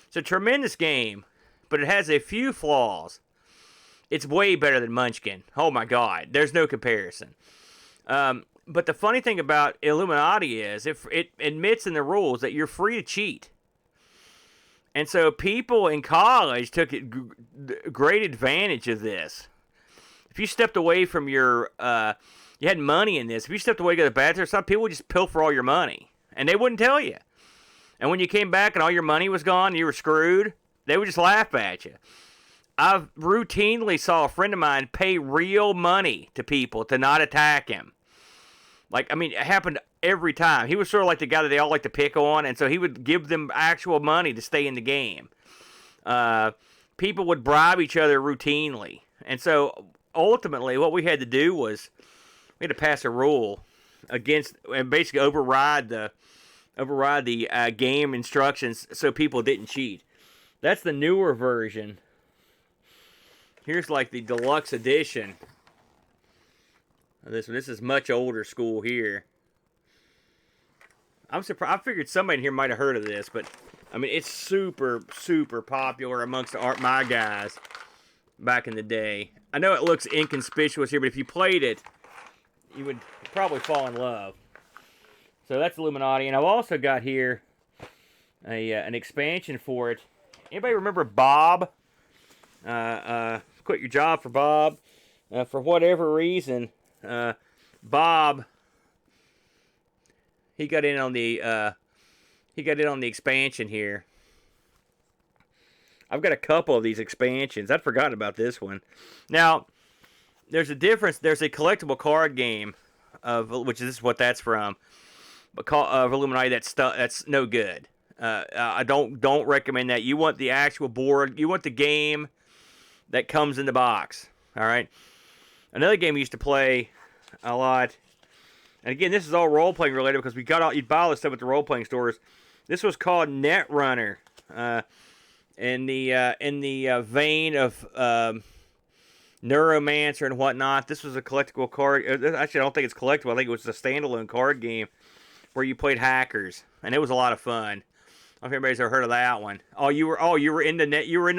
A: It's a tremendous game, but it has a few flaws. It's way better than Munchkin. Oh my God, there's no comparison. But the funny thing about Illuminati is it admits in the rules that you're free to cheat. And so people in college took great advantage of this. If you stepped away from your, you had money in this. If you stepped away to go to the bathroom, some people would just pilfer all your money. And they wouldn't tell you. And when you came back and all your money was gone and you were screwed, they would just laugh at you. I've routinely saw a friend of mine pay real money to people to not attack him. Like, I mean, it happened every time. He was sort of like the guy that they all like to pick on, and so he would give them actual money to stay in the game. People would bribe each other routinely. And so, ultimately, what we had to do was we had to pass a rule against and basically override the game instructions so people didn't cheat. That's the newer version. Here's like the deluxe edition. This one. This is much older school here. I'm surprised. I figured somebody in here might have heard of this, but I mean, it's super, super popular amongst my guys back in the day. I know it looks inconspicuous here, but if you played it, you would probably fall in love. So that's Illuminati, and I've also got here an expansion for it. Anybody remember Bob? Quit your job for Bob. For whatever reason, Bob he got in on the expansion here. I've got a couple of these expansions. I'd forgotten about this one. Now, there's a difference. There's a collectible card game which is what that's from. Of Illuminati that's no good. I don't recommend that. You want the actual board. You want the game that comes in the box. All right. Another game we used to play a lot, and again, this is all role playing related because you'd buy all this stuff at the role playing stores. This was called Netrunner, in the vein of Neuromancer and whatnot. This was a collectible card. Actually, I don't think it's collectible. I think it was a standalone card game where you played hackers, and it was a lot of fun. I don't know if anybody's ever heard of that one. You were into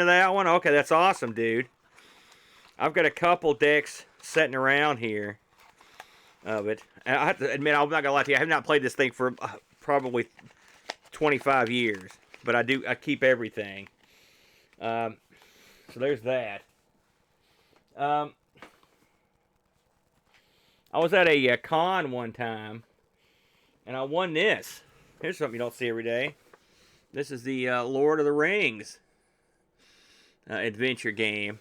A: that one? Okay, that's awesome, dude. I've got a couple decks sitting around here of it. And I have to admit, I'm not gonna lie to you, I have not played this thing for probably 25 years, but I keep everything. So there's that. I was at a con one time, and I won this. Here's something you don't see every day. This is the Lord of the Rings adventure game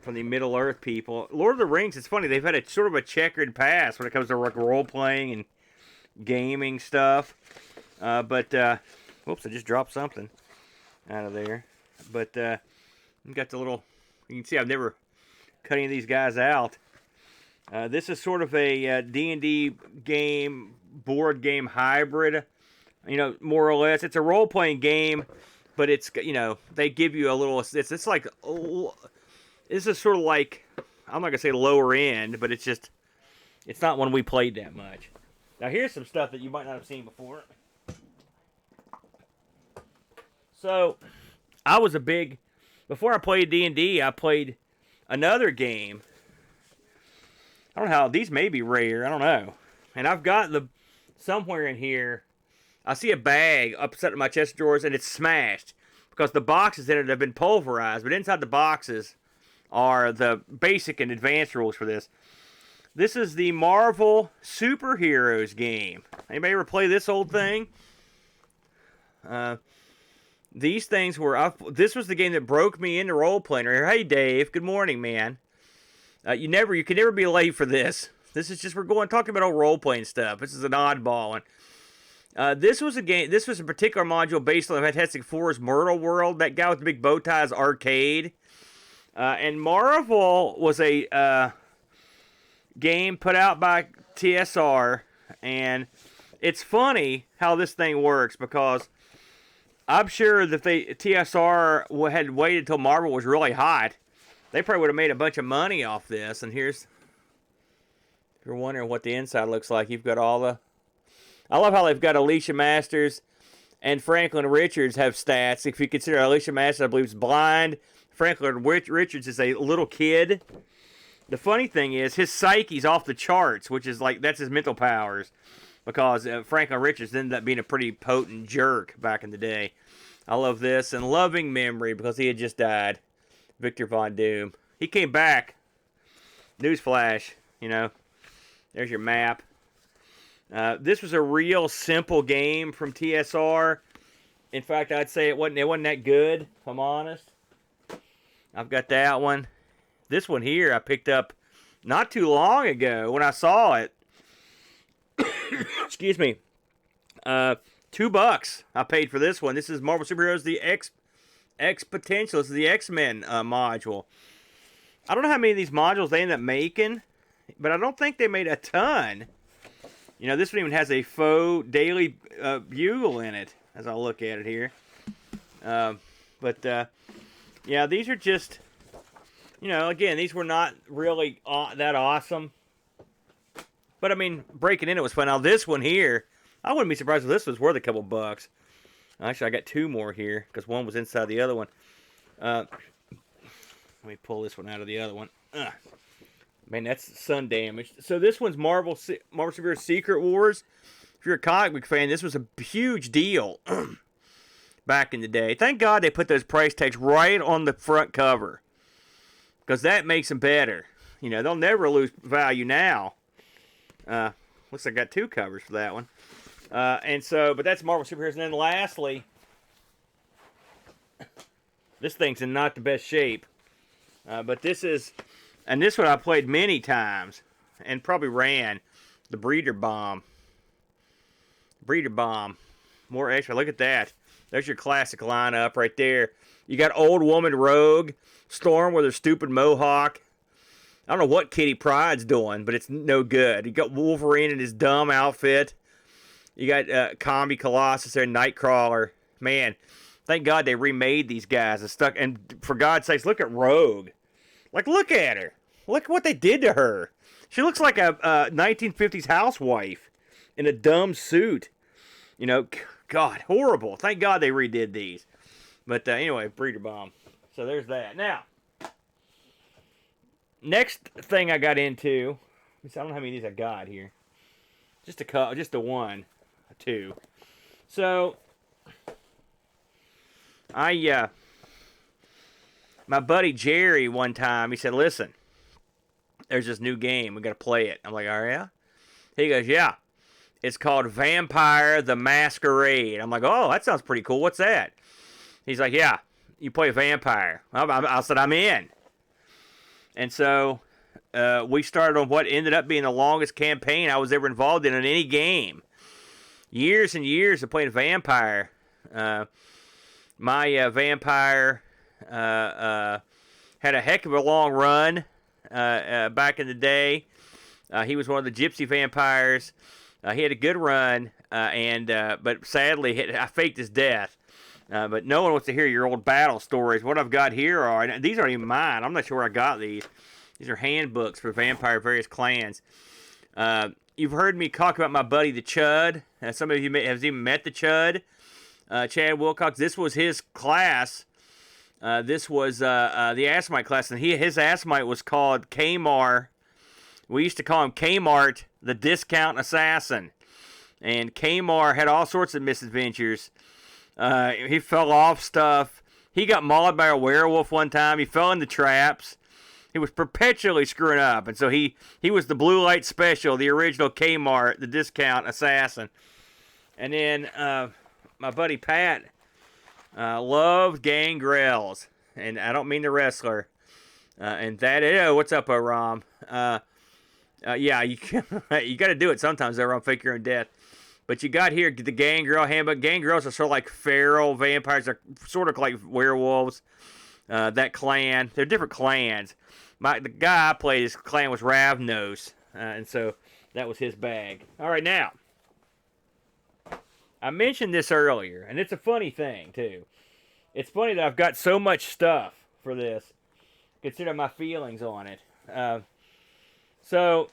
A: from the Middle Earth people. Lord of the Rings, it's funny, they've had a sort of a checkered past when it comes to like role-playing and gaming stuff. Whoops, I just dropped something out of there. But you got the little, you can see I've never cut any of these guys out. This is sort of a D&D game, board game hybrid, more or less. It's a role-playing game, but it's, they give you a little, it's like, this is sort of like, I'm not going to say lower end, but it's not one we played that much. Now here's some stuff that you might not have seen before. So, before I played D&D, I played another game. I don't know how, these may be rare, I don't know. And I've got somewhere in here, I see a bag upset in my chest of drawers, and it's smashed. Because the boxes in it have been pulverized, but inside the boxes are the basic and advanced rules for this. This is the Marvel Superheroes game. Anybody ever play this old thing? These things this was the game that broke me into role-playing. Hey, Dave. Good morning, man. You can never be late for this. This is just, we're talking about old role-playing stuff. This is an oddball one. This was a particular module based on Fantastic Four's Myrtle World. That guy with the big bow ties arcade. And Marvel was a game put out by TSR. And it's funny how this thing works because I'm sure that TSR had waited until Marvel was really hot, they probably would have made a bunch of money off this. And if you're wondering what the inside looks like, you've got I love how they've got Alicia Masters and Franklin Richards have stats. If you consider Alicia Masters, I believe, is blind. Franklin Richards is a little kid the funny thing is his psyche's off the charts, which is like that's his mental powers, because Franklin Richards ended up being a pretty potent jerk back in the day. I love this, and loving memory because he had just died. Victor Von Doom. He came back. Newsflash, you know. There's your map. This was a real simple game from TSR. In fact, I'd say it wasn't that good, if I'm honest. I've got that one. This one here I picked up not too long ago when I saw it. Excuse me. $2 I paid for this one. This is Marvel Superheroes, the X Potential. This is the X-Men module. I don't know how many of these modules they end up making, but I don't think they made a ton. You know, this one even has a faux daily bugle in it, as I look at it here. Yeah, these are just, you know, again, these were not really that awesome. But, I mean, breaking in it was fun. Now, this one here, I wouldn't be surprised if this was worth a couple bucks. Actually, I got two more here, because one was inside the other one. Let me pull this one out of the other one. Man, that's sun damaged. So this one's Marvel Superheroes Secret Wars. If you're a comic book fan, this was a huge deal back in the day. Thank God they put those price tags right on the front cover, because that makes them better. You know, they'll never lose value now. Looks like I got two covers for that one. But that's Marvel Superheroes. And then lastly, this thing's in not the best shape. But this is, and this one I played many times and probably ran, the Breeder Bomb. Breeder Bomb. More extra. Look at that. There's your classic lineup right there. You got Old Woman Rogue, Storm with her stupid mohawk. I don't know what Kitty Pryde's doing, but it's no good. You got Wolverine in his dumb outfit. You got Combi Colossus there, Nightcrawler. Man, thank God they remade these guys. And for God's sakes, look at Rogue. Like, look at her. Look what they did to her. She looks like a 1950s housewife in a dumb suit. You know, God, horrible. Thank God they redid these. But anyway, Breeder Bomb. So there's that. Now, next thing I got into, I don't know how many of these I got here. Just a one, two. So, my buddy Jerry one time, he said, listen, there's this new game. We got to play it. I'm like, oh, yeah? He goes, yeah. It's called Vampire the Masquerade. I'm like, oh, that sounds pretty cool. What's that? He's like, yeah, you play vampire. I said, I'm in. And so we started on what ended up being the longest campaign I was ever involved in any game. Years and years of playing vampire. My vampire had a heck of a long run back in the day. He was one of the gypsy vampires. He had a good run, but sadly, I faked his death. But no one wants to hear your old battle stories. What I've got here are, these aren't even mine. I'm not sure where I got these. These are handbooks for vampire various clans. You've heard me talk about my buddy the Chud. Some of you may have even met the Chud. Chad Wilcox. This was his class. This was the Assamite class, and his Assamite was called Kmar. We used to call him Kmart, the Discount Assassin. And Kmar had all sorts of misadventures. He fell off stuff. He got mauled by a werewolf one time. He fell into traps. He was perpetually screwing up. And so he was the Blue Light Special, the original Kmart, the Discount Assassin. And then my buddy Pat loved Gangrels. And I don't mean the wrestler. And that, what's up, Ram? Yeah, you got to do it sometimes, though, Ram, fake your own death. But you got here the Gangrel handbook. Gangrels are sort of like feral vampires. They're sort of like werewolves. That clan. They're different clans. The guy I played, his clan was Ravnos. And so that was his bag. All right, now. I mentioned this earlier, and it's a funny thing, too. It's funny that I've got so much stuff for this. Consider my feelings on it. So,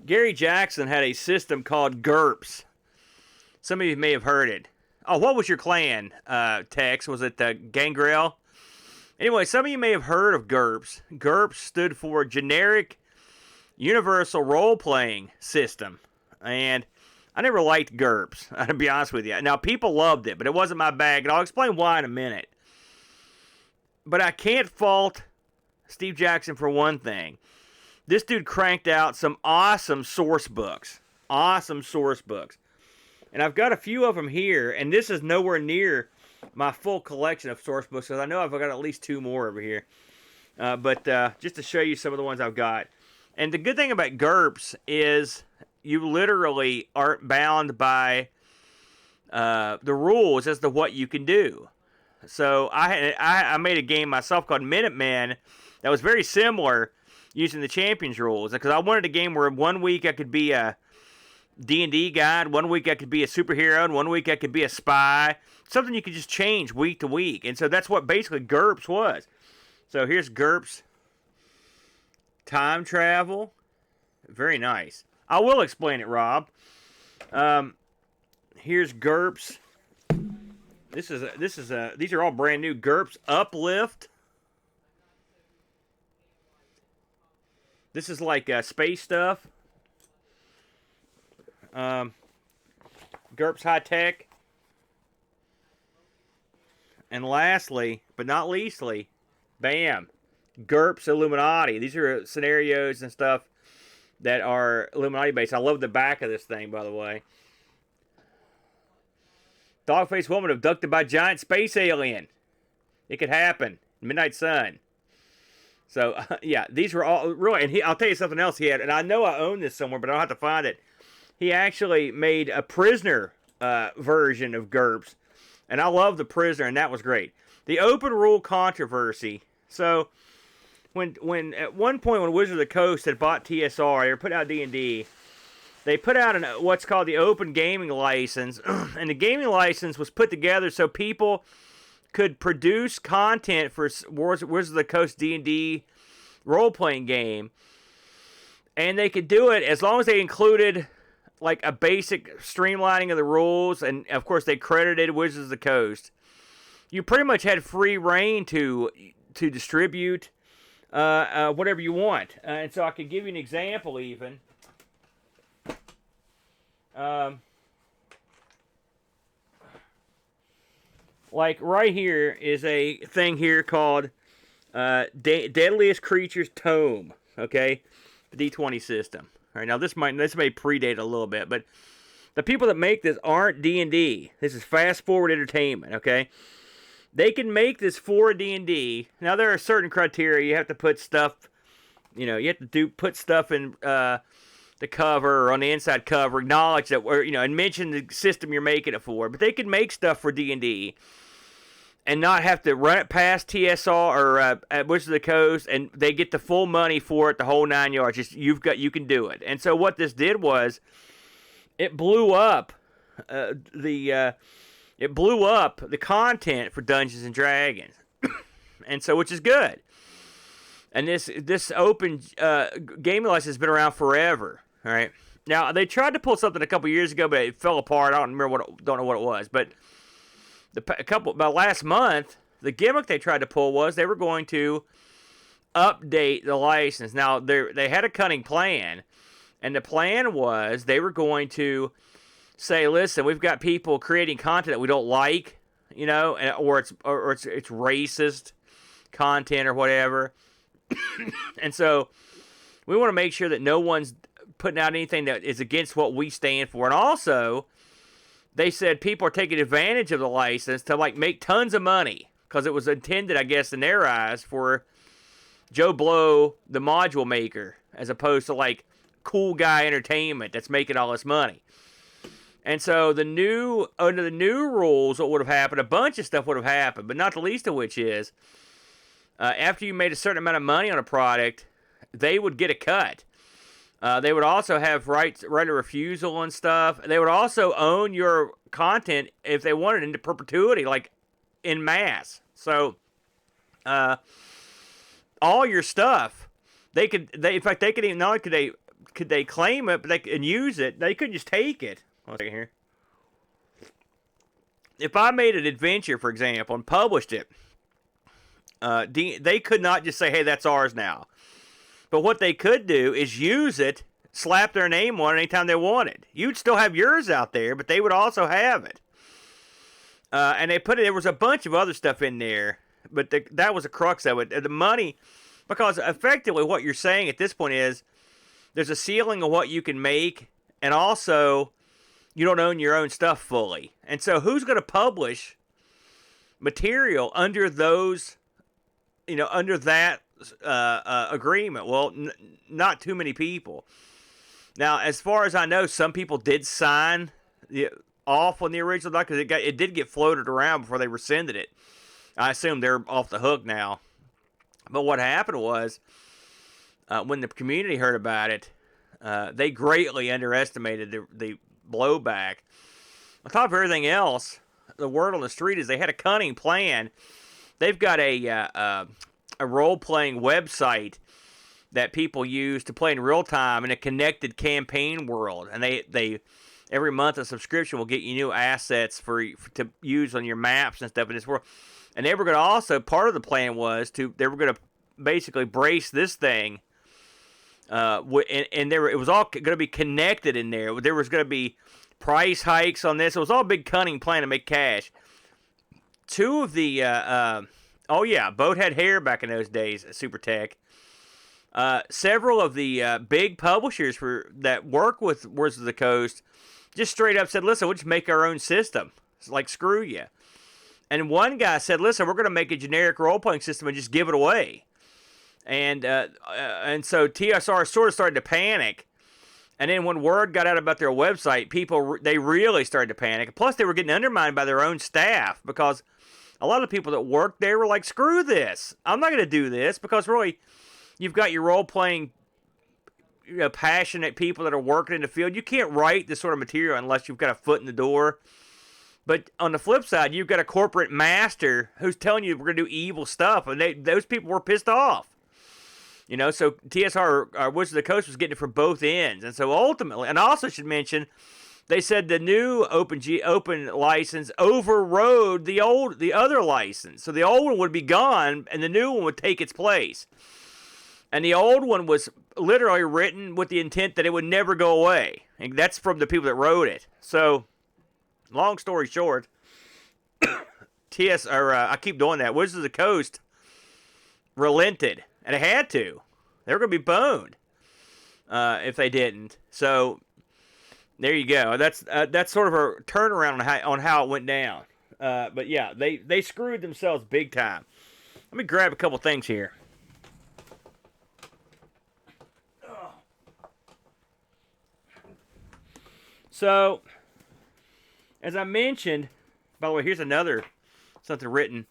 A: Gary Jackson had a system called GURPS. Some of you may have heard it. Oh, what was your clan, Tex? Was it Gangrel? Anyway, some of you may have heard of GURPS. GURPS stood for Generic Universal Role-Playing System. And I never liked GURPS, to be honest with you. Now, people loved it, but it wasn't my bag, and I'll explain why in a minute. But I can't fault Steve Jackson for one thing. This dude cranked out some awesome source books. Awesome source books. And I've got a few of them here, and this is nowhere near my full collection of source books, because I know I've got at least 2 more over here. But just to show you some of the ones I've got. And the good thing about GURPS is you literally aren't bound by the rules as to what you can do. So I made a game myself called Minutemen that was very similar using the Champions rules, because I wanted a game where 1 week I could be a D&D guide, 1 week I could be a superhero, and 1 week I could be a spy. Something you could just change week to week. And so that's what basically GURPS was. So here's GURPS. Time travel. Very nice. I will explain it, Rob. Here's GURPS. These are all brand new. GURPS Uplift. This is like space stuff. GURPS High Tech. And lastly, but not leastly, bam, GURPS Illuminati. These are scenarios and stuff that are Illuminati based. I love the back of this thing, by the way. Dog-faced woman abducted by giant space alien. It could happen. Midnight Sun. So, yeah, these were all really, and I'll tell you something else he had, and I know I own this somewhere, but I don't have to find it. He actually made a prisoner version of GURPS, and I love the prisoner, and that was great. The open rule controversy. So, when at one point when Wizards of the Coast had bought TSR, they put out D&D, they put out what's called the open gaming license, and the gaming license was put together so people could produce content for Wizards of the Coast D&D role-playing game, and they could do it as long as they included like a basic streamlining of the rules, and of course they credited Wizards of the Coast. You pretty much had free reign to distribute whatever you want, and so I could give you an example even. Like right here is a thing here called Deadliest Creatures Tome. Okay, the D20 system. All right, now this may predate a little bit, but the people that make this aren't D&D. This is Fast Forward Entertainment. Okay, they can make this for D&D. Now there are certain criteria. You have to put stuff. You have to put stuff in the cover or on the inside cover. Acknowledge that, and mention the system you're making it for. But they can make stuff for D&D. And not have to run it past TSR or at Wizards of the Coast, and they get the full money for it, the whole 9 yards. Just you can do it. And so what this did was, it blew up the content for Dungeons and Dragons, and so which is good. And this open gaming license has been around forever. All right. Now they tried to pull something a couple years ago, but it fell apart. I don't know what it was, but. About last month, the gimmick they tried to pull was they were going to update the license. Now, they had a cunning plan, and the plan was they were going to say, listen, we've got people creating content that we don't like, or it's racist content or whatever. And so we want to make sure that no one's putting out anything that is against what we stand for. And also, they said people are taking advantage of the license to make tons of money because it was intended, I guess, in their eyes for Joe Blow, the module maker, as opposed to cool guy entertainment that's making all this money. And so under the new rules, what would have happened? A bunch of stuff would have happened, but not the least of which is after you made a certain amount of money on a product, they would get a cut. They would also have right of refusal and stuff. They would also own your content if they wanted into perpetuity, in mass. So, all your stuff, in fact, they could even, not only could they claim it, but they could use it. They couldn't just take it. One second here. If I made an adventure, for example, and published it, They could not just say, hey, that's ours now. But what they could do is use it, slap their name on it anytime they wanted. You'd still have yours out there, but they would also have it. And they put it, there was a bunch of other stuff in there, but that was the crux of it. The money, because effectively what you're saying at this point is there's a ceiling of what you can make, and also you don't own your own stuff fully. And so who's going to publish material under those, under that agreement? Well, not too many people. Now, as far as I know, some people did sign off on the original doc because it did get floated around before they rescinded it. I assume they're off the hook now. But what happened was, when the community heard about it, they greatly underestimated the blowback. On top of everything else, the word on the street is they had a cunning plan. They've got a role-playing website that people use to play in real time in a connected campaign world, and they every month a subscription will get you new assets to use on your maps and stuff in this world. And they were going to also, part of the plan was they were going to basically brace this thing, and it was all going to be connected in there. There was going to be price hikes on this. It was all a big cunning plan to make cash. Two of the Boat had hair back in those days, Super Tech. Several of the big publishers that work with Wizards of the Coast just straight up said, listen, we'll just make our own system. It's like, screw you. And one guy said, listen, we're going to make a generic role-playing system and just give it away. And so TSR sort of started to panic. And then when word got out about their website, they really started to panic. Plus, they were getting undermined by their own staff because a lot of the people that worked there were like, screw this. I'm not going to do this because really, you've got your role-playing passionate people that are working in the field. You can't write this sort of material unless you've got a foot in the door. But on the flip side, you've got a corporate master who's telling you we're going to do evil stuff, and those people were pissed off. So TSR, Wizards of the Coast, was getting it from both ends. And so ultimately, and I also should mention, they said the new open license overrode the other license. So the old one would be gone, and the new one would take its place. And the old one was literally written with the intent that it would never go away. And that's from the people that wrote it. So, long story short, I keep doing that. Wizards of the Coast relented, and it had to. They were going to be boned if they didn't. So, there you go. That's sort of a turnaround on how it went down. But yeah, they screwed themselves big time. Let me grab a couple things here. So, as I mentioned, by the way, here's something written.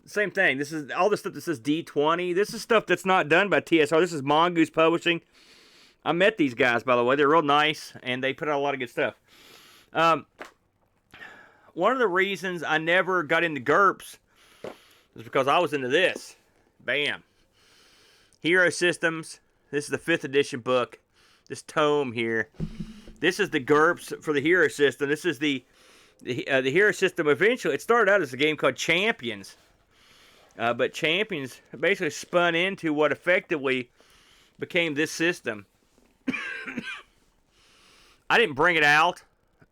A: Same thing. This is all the stuff that says D20. This is stuff that's not done by TSR. This is Mongoose Publishing. I met these guys, by the way. They're real nice, and they put out a lot of good stuff. One of the reasons I never got into GURPS is because I was into this. Bam. Hero Systems. This is the 5th edition book. This tome here. This is the GURPS for the Hero System. This is the Hero System. Eventually, it started out as a game called Champions. But Champions basically spun into what effectively became this system. I didn't bring it out.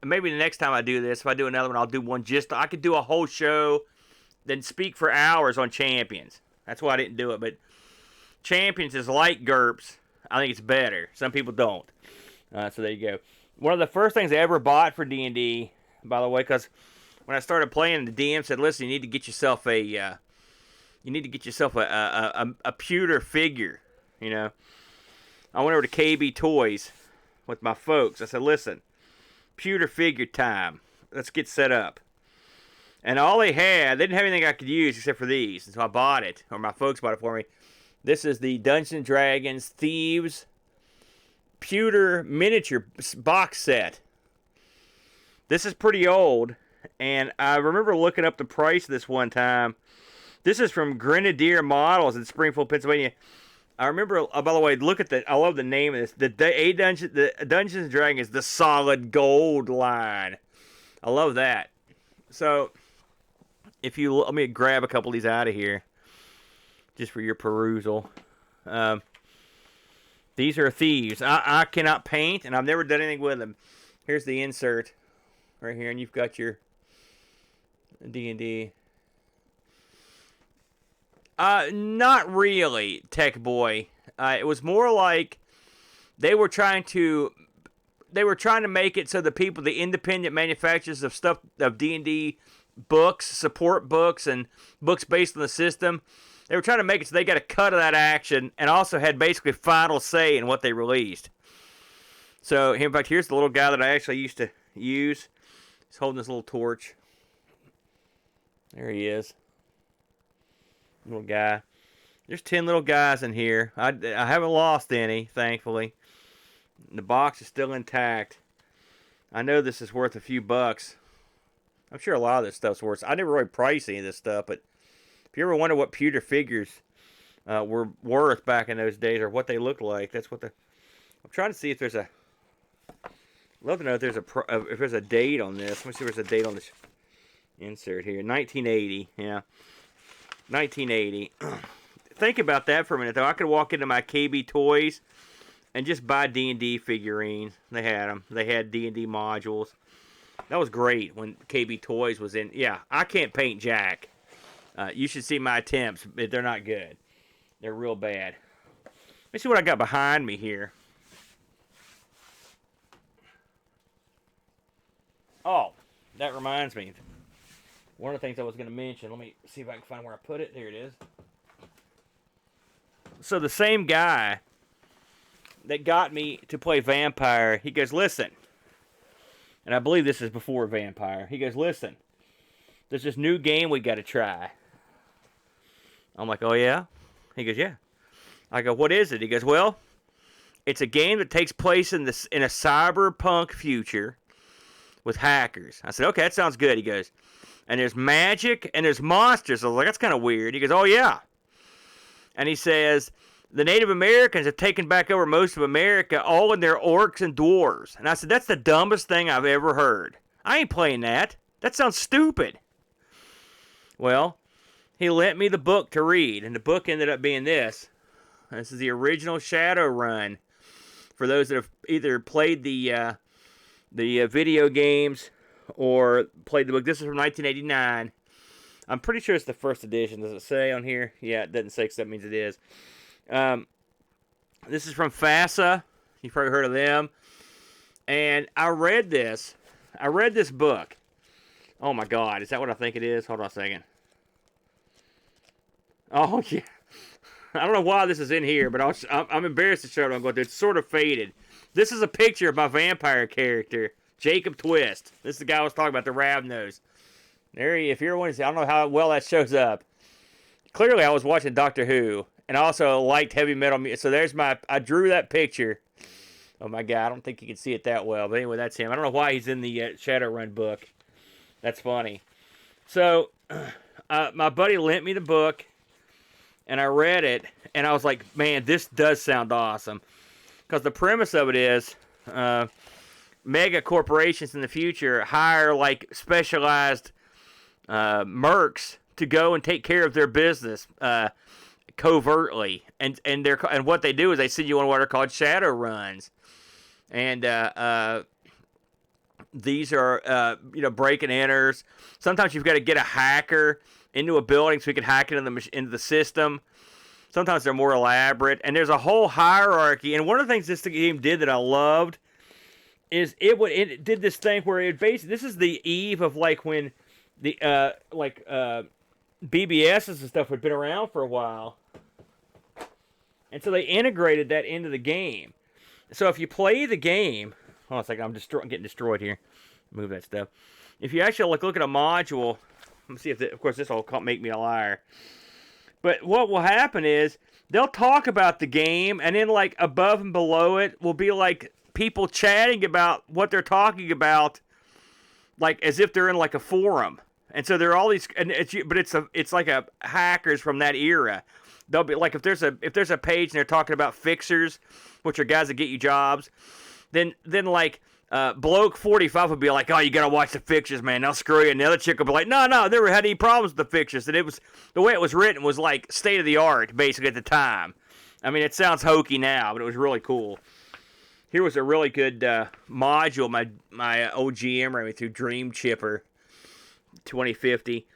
A: Maybe the next time I do this, if I do another one, I'll do one I could do a whole show, then speak for hours on Champions. That's why I didn't do it. But Champions is like GURPS. I think it's better. Some people don't. So there you go. One of the first things I ever bought for D&D, by the way, because when I started playing, the DM said, "Listen, you need to get yourself a pewter figure." I went over to KB Toys with my folks. I said, "Listen, pewter figure time. Let's get set up." And all they didn't have anything I could use except for these, and so I bought it, or my folks bought it for me. This is the Dungeons & Dragons Thieves pewter miniature box set. This is pretty old, and I remember looking up the price of this one time. This is from Grenadier Models in Springfield, Pennsylvania. I remember, by the way, I love the name of this. The Dungeons & Dragons, the Solid Gold line. I love that. So, let me grab a couple of these out of here. just for your perusal. These are thieves. I cannot paint, and I've never done anything with them. Here's the insert right here, and you've got your D&D. Not really, Tech Boy. It was more like they were trying to make it so the independent manufacturers of stuff, of D&D books, support books, and books based on the system, they were trying to make it so they got a cut of that action and also had basically final say in what they released. So, in fact, here's the little guy that I actually used to use. He's holding this little torch. There he is. Little guy. There's 10 little guys in here. I haven't lost any, thankfully. The box is still intact. I know this is worth a few bucks. I'm sure a lot of this stuff's worth. I never really priced any of this stuff, but if you ever wonder what pewter figures were worth back in those days or what they looked like, that's what the... I'm trying to see if there's a... I'd love to know if there's a date on this. Let me see if there's a date on this insert here. 1980, yeah. 1980. Think about that for a minute, though. I could walk into my KB Toys and just buy D&D figurines. They had them. They had D&D modules. That was great when KB Toys was in. Yeah, I can't paint jack. You should see my attempts. They're not good. They're real bad. Let me see what I got behind me here. Oh, that reminds me. One of the things I was going to mention. Let me see if I can find where I put it. There it is. So the same guy that got me to play Vampire, he goes, listen. And I believe this is before Vampire. He goes, listen. There's this new game we got to try. I'm like, oh yeah? He goes, yeah. I go, what is it? He goes, well, it's a game that takes place in a cyberpunk future with hackers. I said, okay, that sounds good. He goes, and there's magic and there's monsters. I was like, that's kind of weird. He goes, oh yeah. And he says, the Native Americans have taken back over most of America, all in their orcs and dwarves. And I said, that's the dumbest thing I've ever heard. I ain't playing that. That sounds stupid. Well, he lent me the book to read, and the book ended up being this. This is the original Shadowrun. For those that have either played the video games or played the book. This is from 1989. I'm pretty sure it's the first edition. Does it say on here? Yeah, it doesn't say, so that means it is. This is from FASA. You've probably heard of them. And I read this. I read this book. Oh my God, is that what I think it is? Hold on a second. Oh yeah. I don't know why this is in here, but I'm embarrassed to show it. I'm going to. It's sort of faded. This is a picture of my vampire character, Jacob Twist. This is the guy I was talking about, the rab nose. There he, if you're wondering, I don't know how well that shows up. Clearly, I was watching Doctor Who, and also liked heavy metal music. So there's I drew that picture. Oh my God, I don't think you can see it that well. But anyway, that's him. I don't know why he's in the Shadowrun book. That's funny. So, my buddy lent me the book, and I read it, and I was like, man, this does sound awesome. Because the premise of it is, mega corporations in the future hire like specialized mercs to go and take care of their business covertly, and what they do is they send you on what are called shadow runs, and these are break and enters. Sometimes you've got to get a hacker into a building so he can hack it into the system. Sometimes they're more elaborate, and there's a whole hierarchy. And one of the things this game did that I loved is it did this thing where it basically, this is the eve of like when the BBSs and stuff had been around for a while, and so they integrated that into the game. So if you play the game, hold on a second, I'm getting destroyed here. Move that stuff. If you actually look at a module, let me see if of course this will make me a liar. But what will happen is they'll talk about the game, and then like above and below it will be like people chatting about what they're talking about, like as if they're in like a forum. And so there are all these, and it's like a hackers from that era. They'll be like if there's a page and they're talking about fixers, which are guys that get you jobs, then like Bloke 45 would be like, oh, you got to watch the fixtures, man. They'll screw you. And the other chick would be like, no, never had any problems with the fixtures. And it was, the way it was written was like state of the art, basically, at the time. I mean, it sounds hokey now, but it was really cool. Here was a really good module my old GM ran me through, Dream Chipper 2050.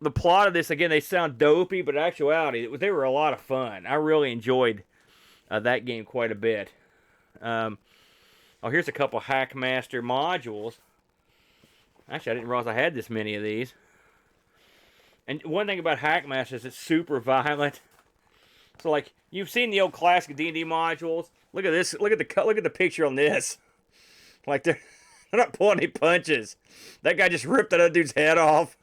A: The plot of this, again, they sound dopey, but in actuality, they were a lot of fun. I really enjoyed that game quite a bit. Here's a couple Hackmaster modules. Actually, I didn't realize I had this many of these. And one thing about Hackmaster is it's super violent. So, like, you've seen the old classic D&D modules. Look at this. Look at the picture on this. Like, they're not pulling any punches. That guy just ripped that other dude's head off.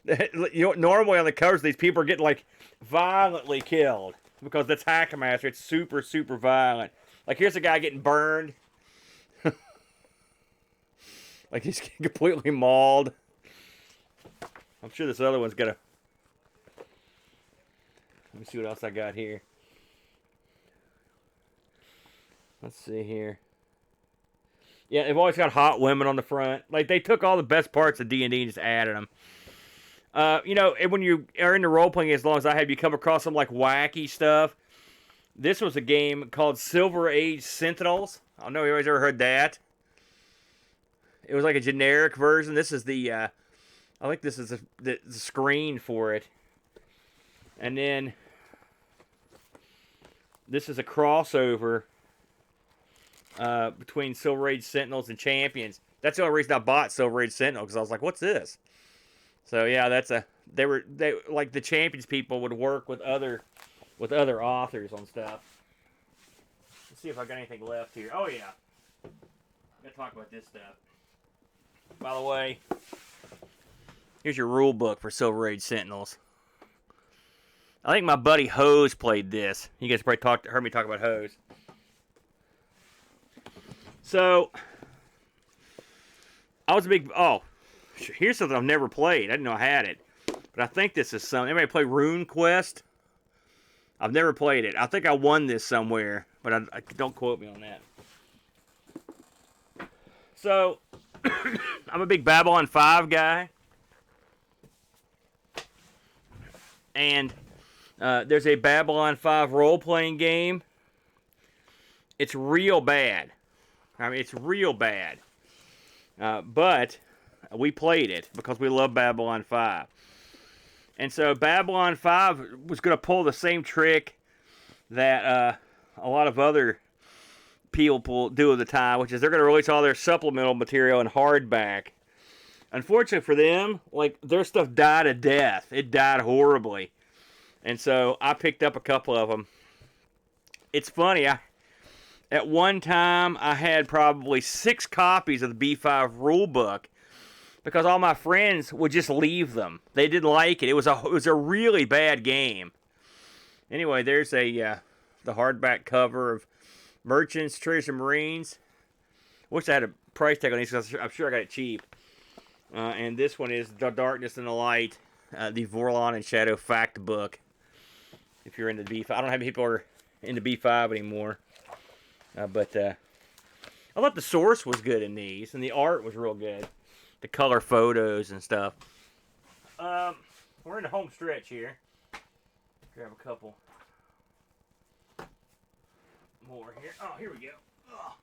A: You know, normally on the covers, these people are getting, like, violently killed. Because that's Hackmaster. It's super, super violent. Like, here's a guy getting burned. Like, he's completely mauled. I'm sure this other one's got a... Let me see what else I got here. Let's see here. Yeah, they've always got hot women on the front. Like, they took all the best parts of D&D and just added them. You know, when you are into role-playing as long as I have, you come across some, like, wacky stuff. This was a game called Silver Age Sentinels. I don't know if anybody's ever heard that. It was like a generic version. This is the, I think this is the screen for it. And then, this is a crossover between Silver Age Sentinels and Champions. That's the only reason I bought Silver Age Sentinel, because I was like, what's this? So yeah, they like the Champions people would work with other authors on stuff. Let's see if I got anything left here. Oh yeah, I'm gonna talk about this stuff. By the way, here's your rule book for Silver Age Sentinels. I think my buddy Hose played this. You guys probably heard me talk about Hose. So, I was a big... Oh, here's something I've never played. I didn't know I had it. But I think this is something... Anybody play Rune Quest? I've never played it. I think I won this somewhere. But I don't quote me on that. So, I'm a big Babylon 5 guy. And there's a Babylon 5 role-playing game. It's real bad. I mean, it's real bad. But we played it because we love Babylon 5. And so Babylon 5 was going to pull the same trick that a lot of other people do at the time, which is they're going to release all their supplemental material in hardback. Unfortunately for them, like, their stuff died a death. It died horribly. And so I picked up a couple of them. It's funny, at one time I had probably 6 copies of the B5 rulebook because all my friends would just leave them. They didn't like it. It was a really bad game. Anyway, there's the hardback cover of Merchants, Traders, and Marines. Wish I had a price tag on these because I'm sure I got it cheap. And this one is The Darkness and the Light, the Vorlon and Shadow fact book. If you're into B5. I don't have any people who are into B5 anymore. But I thought the source was good in these, and the art was real good. The color photos and stuff. We're in the home stretch here. Grab a couple more here. Oh, here we go. Oh.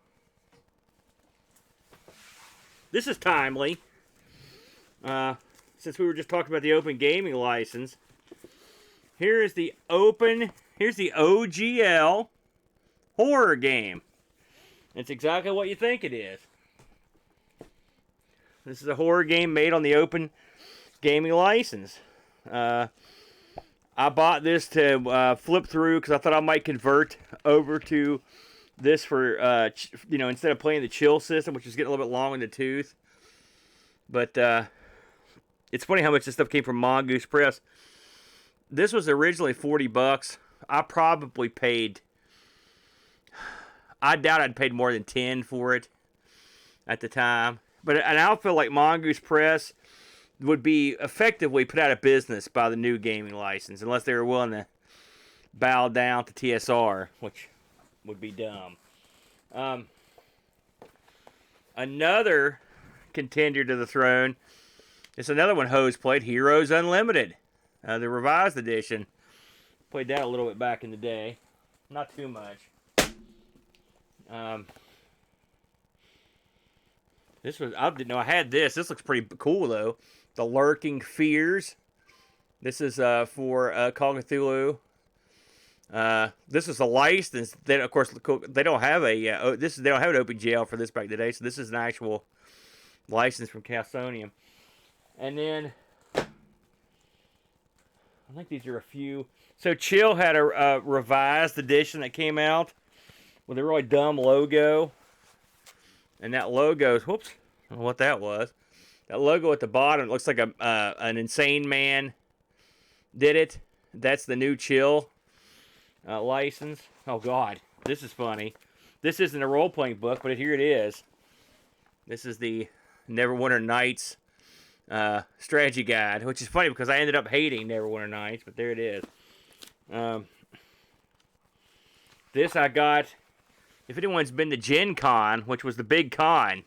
A: This is timely. Since we were just talking about the open gaming license. Here's the OGL horror game. It's exactly what you think it is. This is a horror game made on the open gaming license. I bought this to flip through because I thought I might convert over to this for, instead of playing the chill system, which is getting a little bit long in the tooth. But it's funny how much this stuff came from Mongoose Press. This was originally $40. I probably paid... I doubt I'd paid more than 10 for it at the time. And I feel like Mongoose Press would be effectively put out of business by the new gaming license unless they were willing to bow down to TSR, which would be dumb. another contender to the throne. It's another one Hose played, Heroes Unlimited, the revised edition. Played that a little bit back in the day, not too much. I didn't know I had this. This looks pretty cool though. The Lurking Fears. This is for Call of Cthulhu. This is a license. Then of course they don't have a they don't have an OpenGL for this back today. So this is an actual license from Calsonium. And then I think these are a few. So Chill had a revised edition that came out with a really dumb logo. And that logo, whoops, I don't know what that was. That logo at the bottom, it looks like an insane man did it. That's the new Chill license. Oh, God, this is funny. This isn't a role-playing book, but here it is. This is the Neverwinter Nights strategy guide, which is funny because I ended up hating Neverwinter Nights, but there it is. This I got, if anyone's been to Gen Con, which was the big con,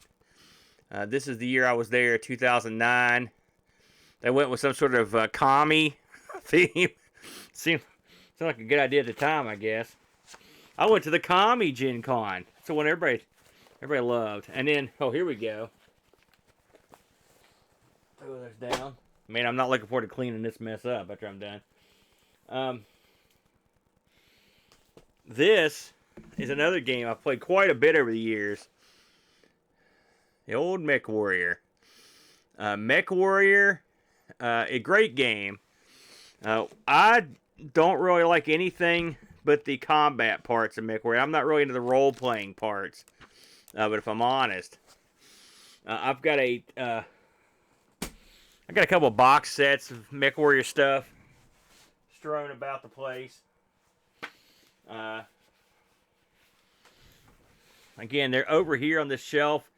A: this is the year I was there, 2009. They went with some sort of commie theme. Seemed like a good idea at the time, I guess. I went to the commie Gen Con. It's the one everybody loved. And then, oh, here we go. Throw those down. Man, I'm not looking forward to cleaning this mess up after I'm done. This is another game I've played quite a bit over the years. The old Mech Warrior. Mech Warrior, a great game. I don't really like anything but the combat parts of Mech Warrior. I'm not really into the role-playing parts. But if I'm honest, I've got a couple of box sets of Mech Warrior stuff strewn about the place. Again, they're over here on this shelf.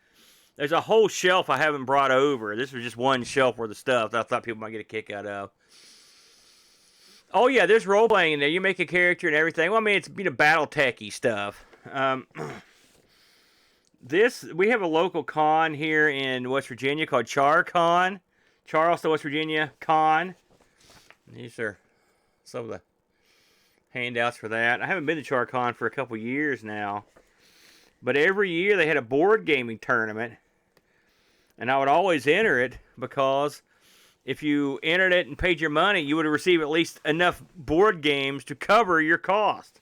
A: There's a whole shelf I haven't brought over. This was just one shelf worth of stuff that I thought people might get a kick out of. Oh yeah, there's role playing in there. You make a character and everything. Well, I mean, it's battle techy stuff. We have a local con here in West Virginia called CharCon. Charleston, West Virginia con. These are some of the handouts for that. I haven't been to CharCon for a couple years now. But every year they had a board gaming tournament. And I would always enter it because if you entered it and paid your money, you would receive at least enough board games to cover your cost.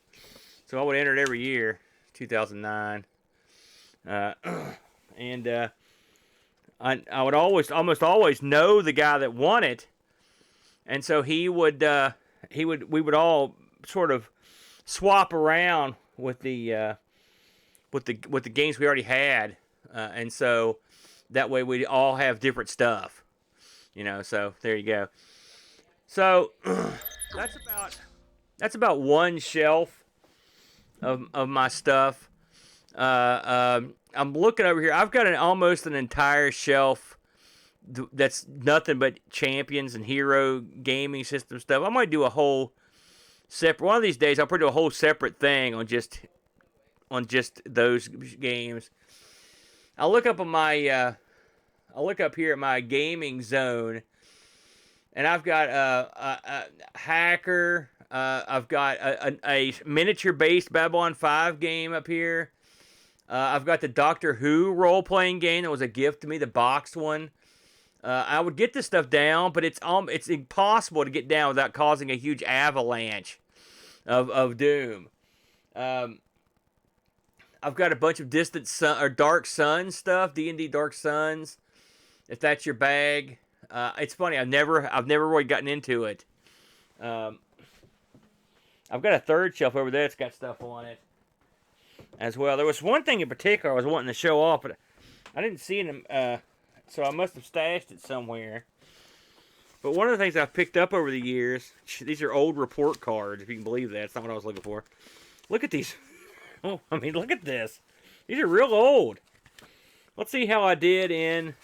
A: So I would enter it every year, 2009. I would almost always know the guy that won it. And so we would all sort of swap around with the games we already had, and so that way we all have different stuff, So there you go. So that's about one shelf of my stuff. I'm looking over here. I've got almost an entire shelf that's nothing but Champions and Hero gaming system stuff. I might do a whole separate one of these days. I'll probably do a whole separate thing on just those games. I'll look up here at my gaming zone, and I've got a Hacker. I've got a miniature-based Babylon 5 game up here. I've got the Doctor Who role-playing game that was a gift to me, the boxed one. I would get this stuff down, but it's impossible to get down without causing a huge avalanche of doom. I've got a bunch of Distant Sun or Dark Sun stuff, D&D Dark Suns. If that's your bag, it's funny. I've never really gotten into it. I've got a third shelf over there that's got stuff on it as well. There was one thing in particular I was wanting to show off, but I didn't see it, so I must have stashed it somewhere. But one of the things I've picked up over the years, these are old report cards, if you can believe that. It's not what I was looking for. Look at these. Oh, I mean, look at this. These are real old. Let's see how I did in,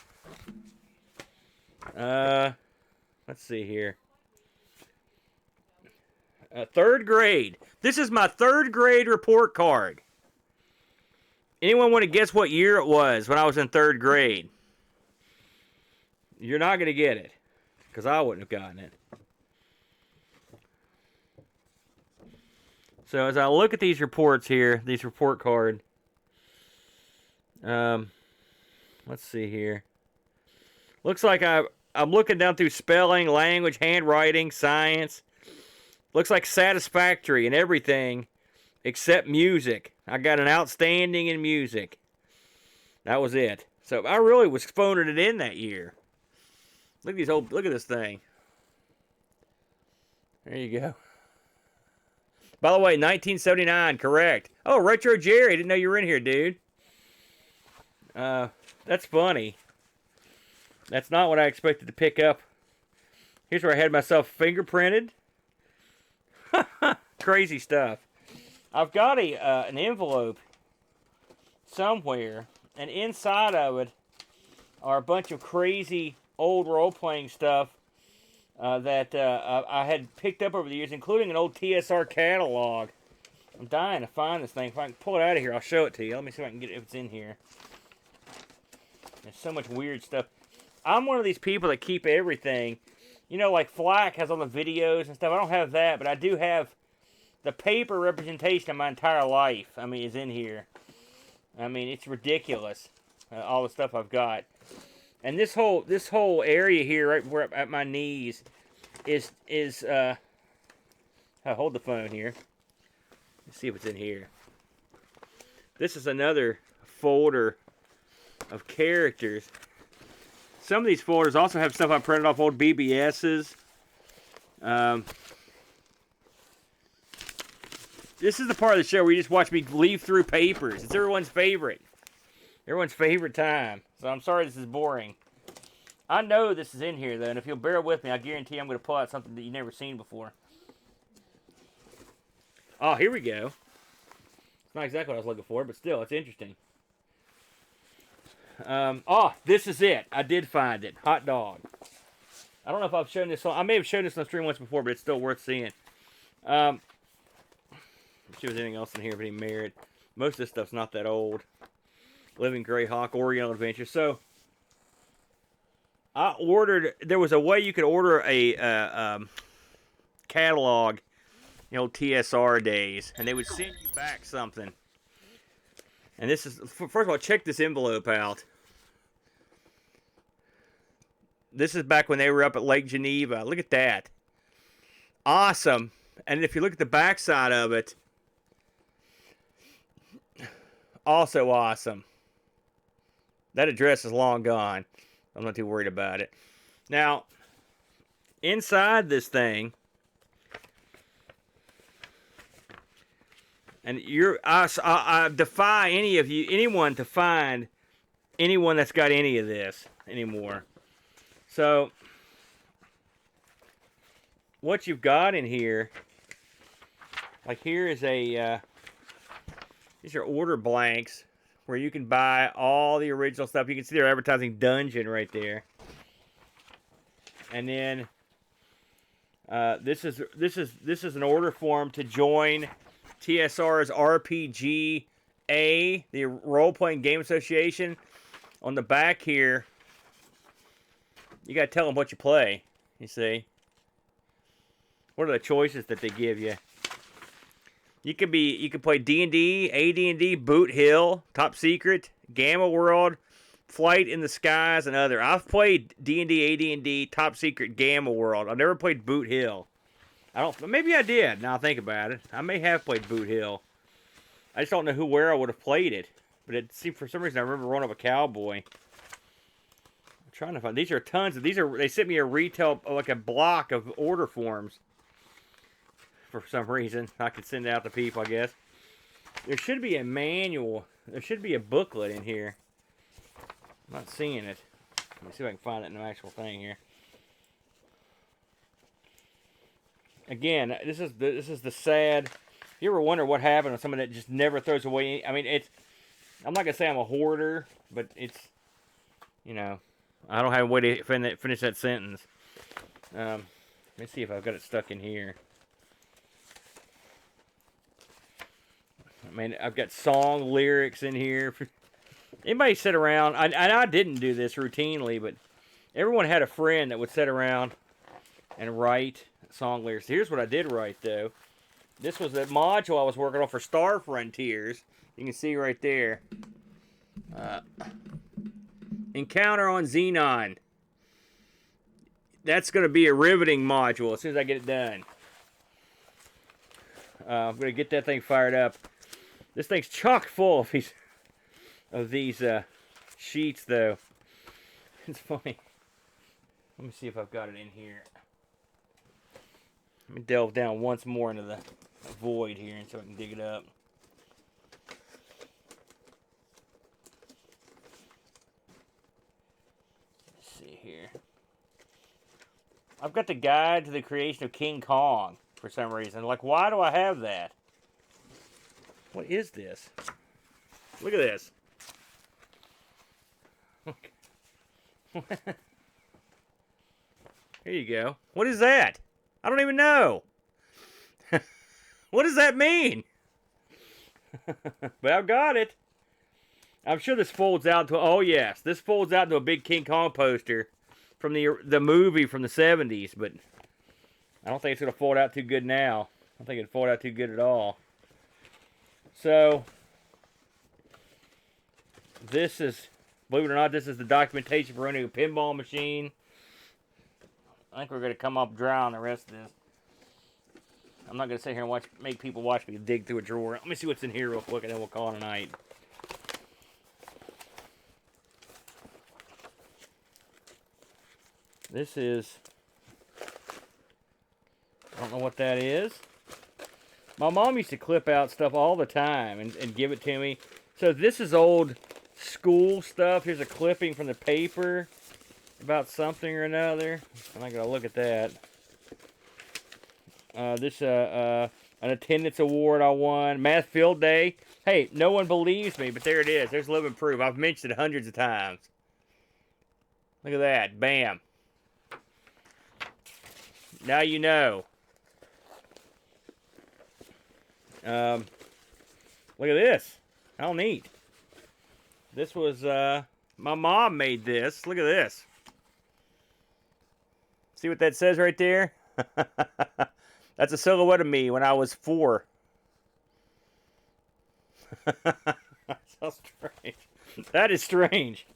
A: let's see here. Third grade. This is my third grade report card. Anyone want to guess what year it was when I was in 3rd grade? You're not going to get it, because I wouldn't have gotten it. So as I look at these reports here, these report card, let's see here. Looks like I'm looking down through spelling, language, handwriting, science. Looks like satisfactory in everything except music. I got an outstanding in music. That was it. So I really was phoning it in that year. Look at this thing. There you go. By the way, 1979, correct. Oh, Retro Jerry, didn't know you were in here, dude. That's funny. That's not what I expected to pick up. Here's where I had myself fingerprinted. Crazy stuff. I've got an envelope somewhere, and inside of it are a bunch of crazy old role-playing stuff that I had picked up over the years, including an old TSR catalog. I'm dying to find this thing. If I can pull it out of here, I'll show it to you. Let me see if I can get it, if it's in here. There's so much weird stuff. I'm one of these people that keep everything. You know, like Flack has all the videos and stuff. I don't have that, but I do have the paper representation of my entire life. I mean, is in here. I mean, it's ridiculous, all the stuff I've got. And this whole area here, right where at my knees, is I'll hold the phone here. Let's see if it's in here. This is another folder of characters. Some of these folders also have stuff I printed off old BBSs. This is the part of the show where you just watch me leaf through papers. It's everyone's favorite. Everyone's favorite time. So I'm sorry this is boring. I know this is in here, though, and if you'll bear with me, I guarantee I'm going to pull out something that you've never seen before. Oh, here we go. It's not exactly what I was looking for, but still, it's interesting. Oh, this is it. I did find it. Hot dog. I don't know if I've shown this on... I may have shown this on the stream once before, but it's still worth seeing. Let's see if there's anything else in here of any merit. Most of this stuff's not that old. Living Greyhawk, Oriental Adventure. So, I ordered... There was a way you could order a catalog in the old TSR days, and they would send you back something. And this is... First of all, check this envelope out. This is back when they were up at Lake Geneva. Look at that. Awesome. And if you look at the back side of it, also awesome. That address is long gone. I'm not too worried about it. Now, inside this thing, and I defy anyone to find anyone that's got any of this anymore. So, what you've got in here, like here is these are order blanks where you can buy all the original stuff. You can see they're advertising Dungeon right there. And then this is an order form to join TSR's RPG A, the Role Playing Game Association. On the back here, you gotta tell them what you play. You see, what are the choices that they give you? You could play D&D, AD&D, Boot Hill, Top Secret, Gamma World, Flight in the Skies, and other. I've played D&D, AD&D, Top Secret, Gamma World. I've never played Boot Hill. Maybe I did. Now I think about it, I may have played Boot Hill. I just don't know where I would have played it. But it seemed for some reason I remember rolling up a cowboy. I'm trying to find. These are tons of. They sent me a retail, like a block of order forms. For some reason, I could send it out to people, I guess. There should be a manual. There should be a booklet in here. I'm not seeing it. Let me see if I can find it in the actual thing here. Again, this is the sad. You ever wonder what happened with someone that just never throws away? I mean, I'm not gonna say I'm a hoarder, but it's, I don't have a way to finish that sentence. Let me see if I've got it stuck in here. I mean, I've got song lyrics in here. Anybody sit around, and I didn't do this routinely, but everyone had a friend that would sit around and write song lyrics. Here's what I did write, though. This was a module I was working on for Star Frontiers. You can see right there. Encounter on Xenon. That's going to be a riveting module as soon as I get it done. I'm going to get that thing fired up. This thing's chock full of these sheets, though. It's funny. Let me see if I've got it in here. Let me delve down once more into the void here so I can dig it up. Let's see here. I've got the guide to the creation of King Kong for some reason. Like, why do I have that? What is this? Look at this. Here you go. What is that? I don't even know. What does that mean? But I've got it. I'm sure this folds out to... Oh, yes. This folds out to a big King Kong poster from the movie from the 70s. But I don't think it's going to fold out too good now. I don't think it'd fold out too good at all. So, this is... Believe it or not, this is the documentation for running a pinball machine. I think we're going to come up dry on the rest of this. I'm not going to sit here and make people watch me dig through a drawer. Let me see what's in here real quick, and then we'll call it a night. This is... I don't know what that is. My mom used to clip out stuff all the time and give it to me. So this is old school stuff. Here's a clipping from the paper about something or another. I'm not going to look at that. This an attendance award I won. Math field day. Hey, no one believes me, but there it is. There's living proof. I've mentioned it hundreds of times. Look at that. Bam. Now you know. Look at this. How neat. This was, my mom made this. Look at this. See what that says right there? That's a silhouette of me when I was 4. That's so strange. That is strange.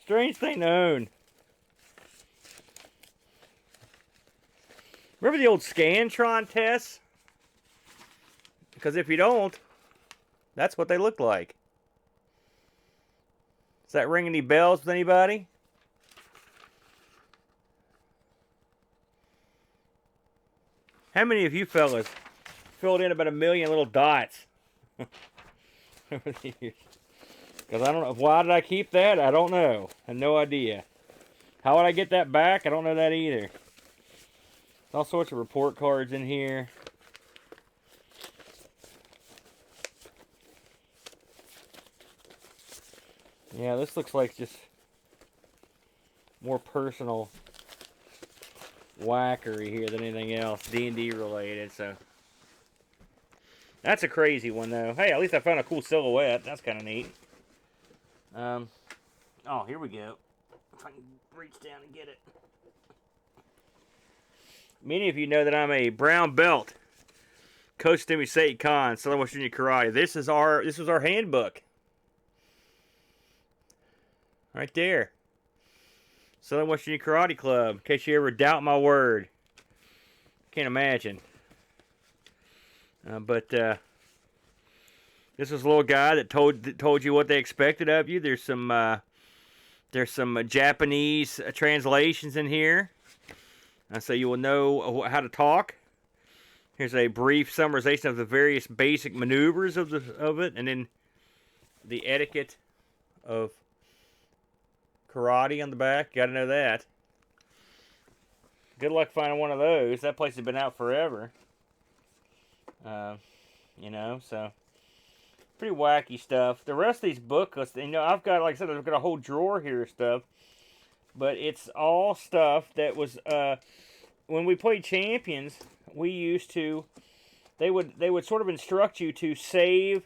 A: Strange thing to own. Remember the old Scantron tests? Because if you don't, that's what they look like. Does that ring any bells with anybody? How many of you fellas filled in about 1 million little dots over the years? Because I don't know. Why did I keep that? I don't know. I have no idea. How would I get that back? I don't know that either. All sorts of report cards in here. Yeah, this looks like just more personal whackery here than anything else, D&D related, so. That's a crazy one, though. Hey, at least I found a cool silhouette. That's kind of neat. Oh, here we go. If I can reach down and get it. Many of you know that I'm a brown belt, Kostumi Seikan, Southern West Junior Karate. This was our handbook. Right there. Southern West Junior Karate Club, in case you ever doubt my word. Can't imagine. But this was a little guy that told you what they expected of you. There's some Japanese translations in here, so you will know how to talk. Here's a brief summarization of the various basic maneuvers of it, and then the etiquette of karate on the back. Got to know that. Good luck finding one of those. That place has been out forever. You know, so pretty wacky stuff. The rest of these booklets, you know, I've got, like I said, I've got a whole drawer here of stuff, but it's all stuff that was when we played Champions. We used to, they would sort of instruct you to save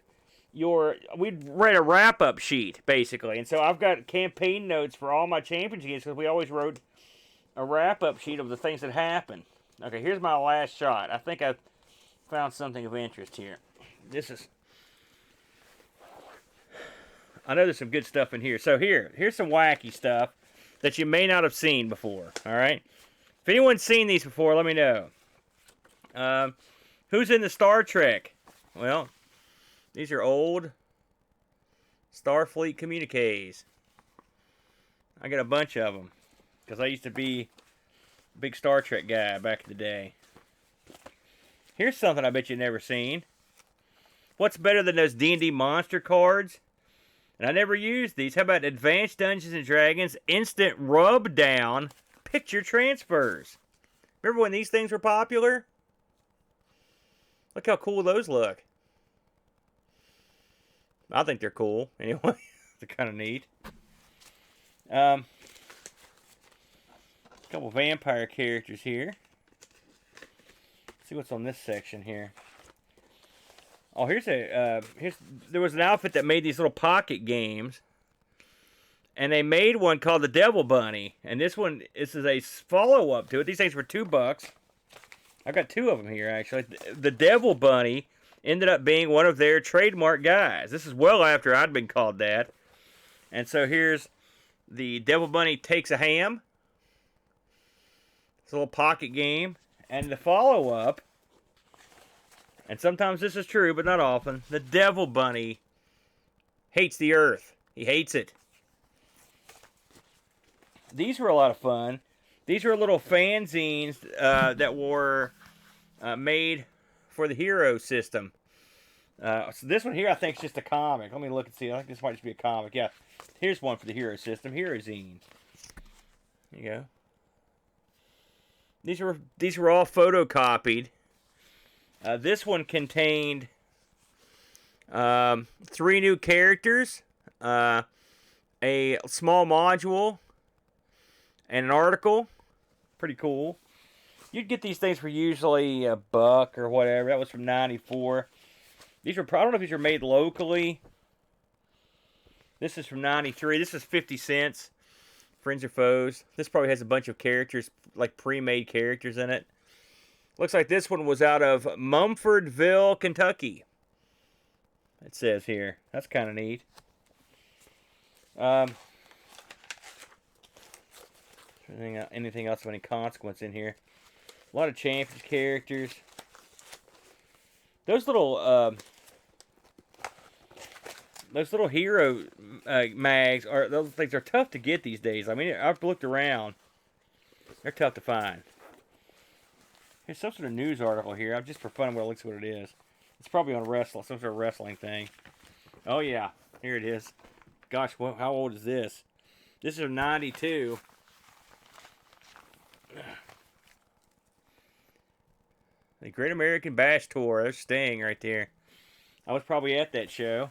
A: we'd write a wrap-up sheet, basically. And so I've got campaign notes for all my championship games because we always wrote a wrap-up sheet of the things that happened. Okay, here's my last shot. I think I've found something of interest here. I know there's some good stuff in here. So here's some wacky stuff that you may not have seen before, all right? If anyone's seen these before, let me know. Who's in the Star Trek? Well, these are old Starfleet communiques. I got a bunch of them because I used to be a big Star Trek guy back in the day. Here's something I bet you've never seen. What's better than those D&D monster cards? And I never used these. How about Advanced Dungeons and Dragons Instant Rub Down Picture Transfers? Remember when these things were popular? Look how cool those look. I think they're cool. Anyway, they're kind of neat. A couple vampire characters here. Let's see what's on this section here. Oh, there was an outfit that made these little pocket games. And they made one called the Devil Bunny. And this is a follow-up to it. These things were $2. I've got two of them here, actually. The Devil Bunny ended up being one of their trademark guys. This is well after I'd been called that. And so here's the Devil Bunny Takes a Ham. It's a little pocket game. And the follow-up, and sometimes this is true, but not often, the Devil Bunny hates the earth. He hates it. These were a lot of fun. These were little fanzines that were made for the Hero system. So this one here, I think, is just a comic. Let me look and see. I think this might just be a comic. Yeah, here's one for the Hero system. Hero Zine. There you go. These were all photocopied. This one contained 3 new characters, a small module, and an article. Pretty cool. You'd get these things for usually $1 or whatever. That was from '94. I don't know if these were made locally. This is from '93. This is 50 cents. Friends or Foes. This probably has a bunch of characters, like pre-made characters in it. Looks like this one was out of Mumfordville, Kentucky. It says here. That's kind of neat. Anything else of any consequence in here? A lot of Champions characters. Those little hero mags those things are tough to get these days. I mean, I've looked around. They're tough to find. Here's some sort of news article here. I'm just for fun. I'm going to look at what it is. It's probably on some sort of wrestling thing. Oh yeah, here it is. Gosh, how old is this? This is '92. The Great American Bash Tour. There's Sting right there. I was probably at that show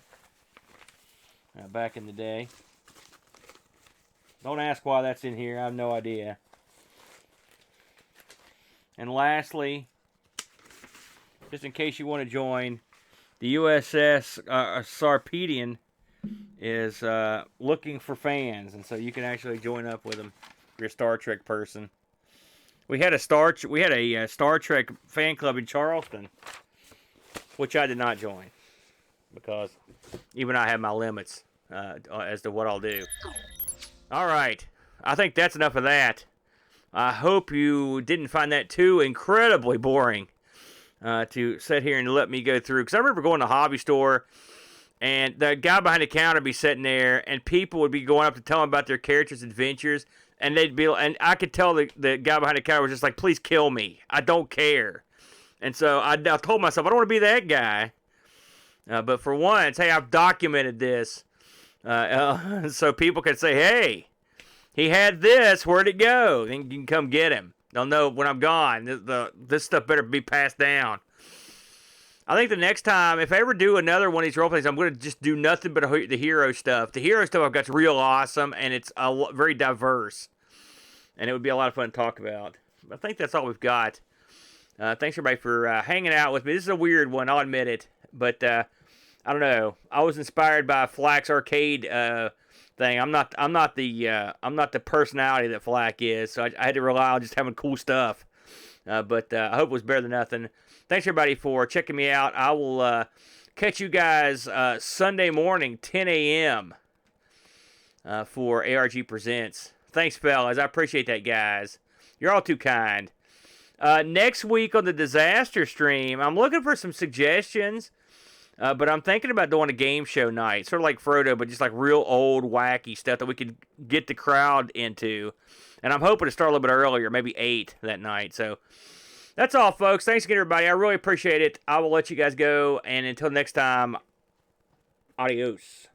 A: back in the day. Don't ask why that's in here. I have no idea. And lastly, just in case you want to join, the USS Sarpedian is looking for fans, and so you can actually join up with them if you're a Star Trek person. We had a Star Trek fan club in Charleston, which I did not join because even I have my limits as to what I'll do. All right, I think that's enough of that. I hope you didn't find that too incredibly boring to sit here and let me go through. Because I remember going to a hobby store, and the guy behind the counter would be sitting there, and people would be going up to tell him about their characters' adventures, and and I could tell the guy behind the counter was just like, "Please kill me. I don't care." And so I told myself, I don't want to be that guy. But for once, hey, I've documented this, so people can say, "Hey, he had this. Where'd it go?" Then you can come get him. They'll know when I'm gone. This stuff better be passed down. I think the next time, if I ever do another one of these role plays, I'm going to just do nothing but the hero stuff. The hero stuff I've got is real awesome, and it's very diverse. And it would be a lot of fun to talk about. I think that's all we've got. Thanks, everybody, for hanging out with me. This is a weird one, I'll admit it. But I don't know. I was inspired by Flack's arcade thing. I'm not the personality that Flack is, so I had to rely on just having cool stuff. But I hope it was better than nothing. Thanks everybody for checking me out. I will catch you guys Sunday morning, 10 a.m. For ARG Presents. Thanks, fellas. I appreciate that, guys. You're all too kind. Next week on the disaster stream, I'm looking for some suggestions. But I'm thinking about doing a game show night, sort of like Frodo, but just like real old wacky stuff that we could get the crowd into. And I'm hoping to start a little bit earlier, maybe 8 that night. So that's all, folks. Thanks again, everybody. I really appreciate it. I will let you guys go. And until next time, adios.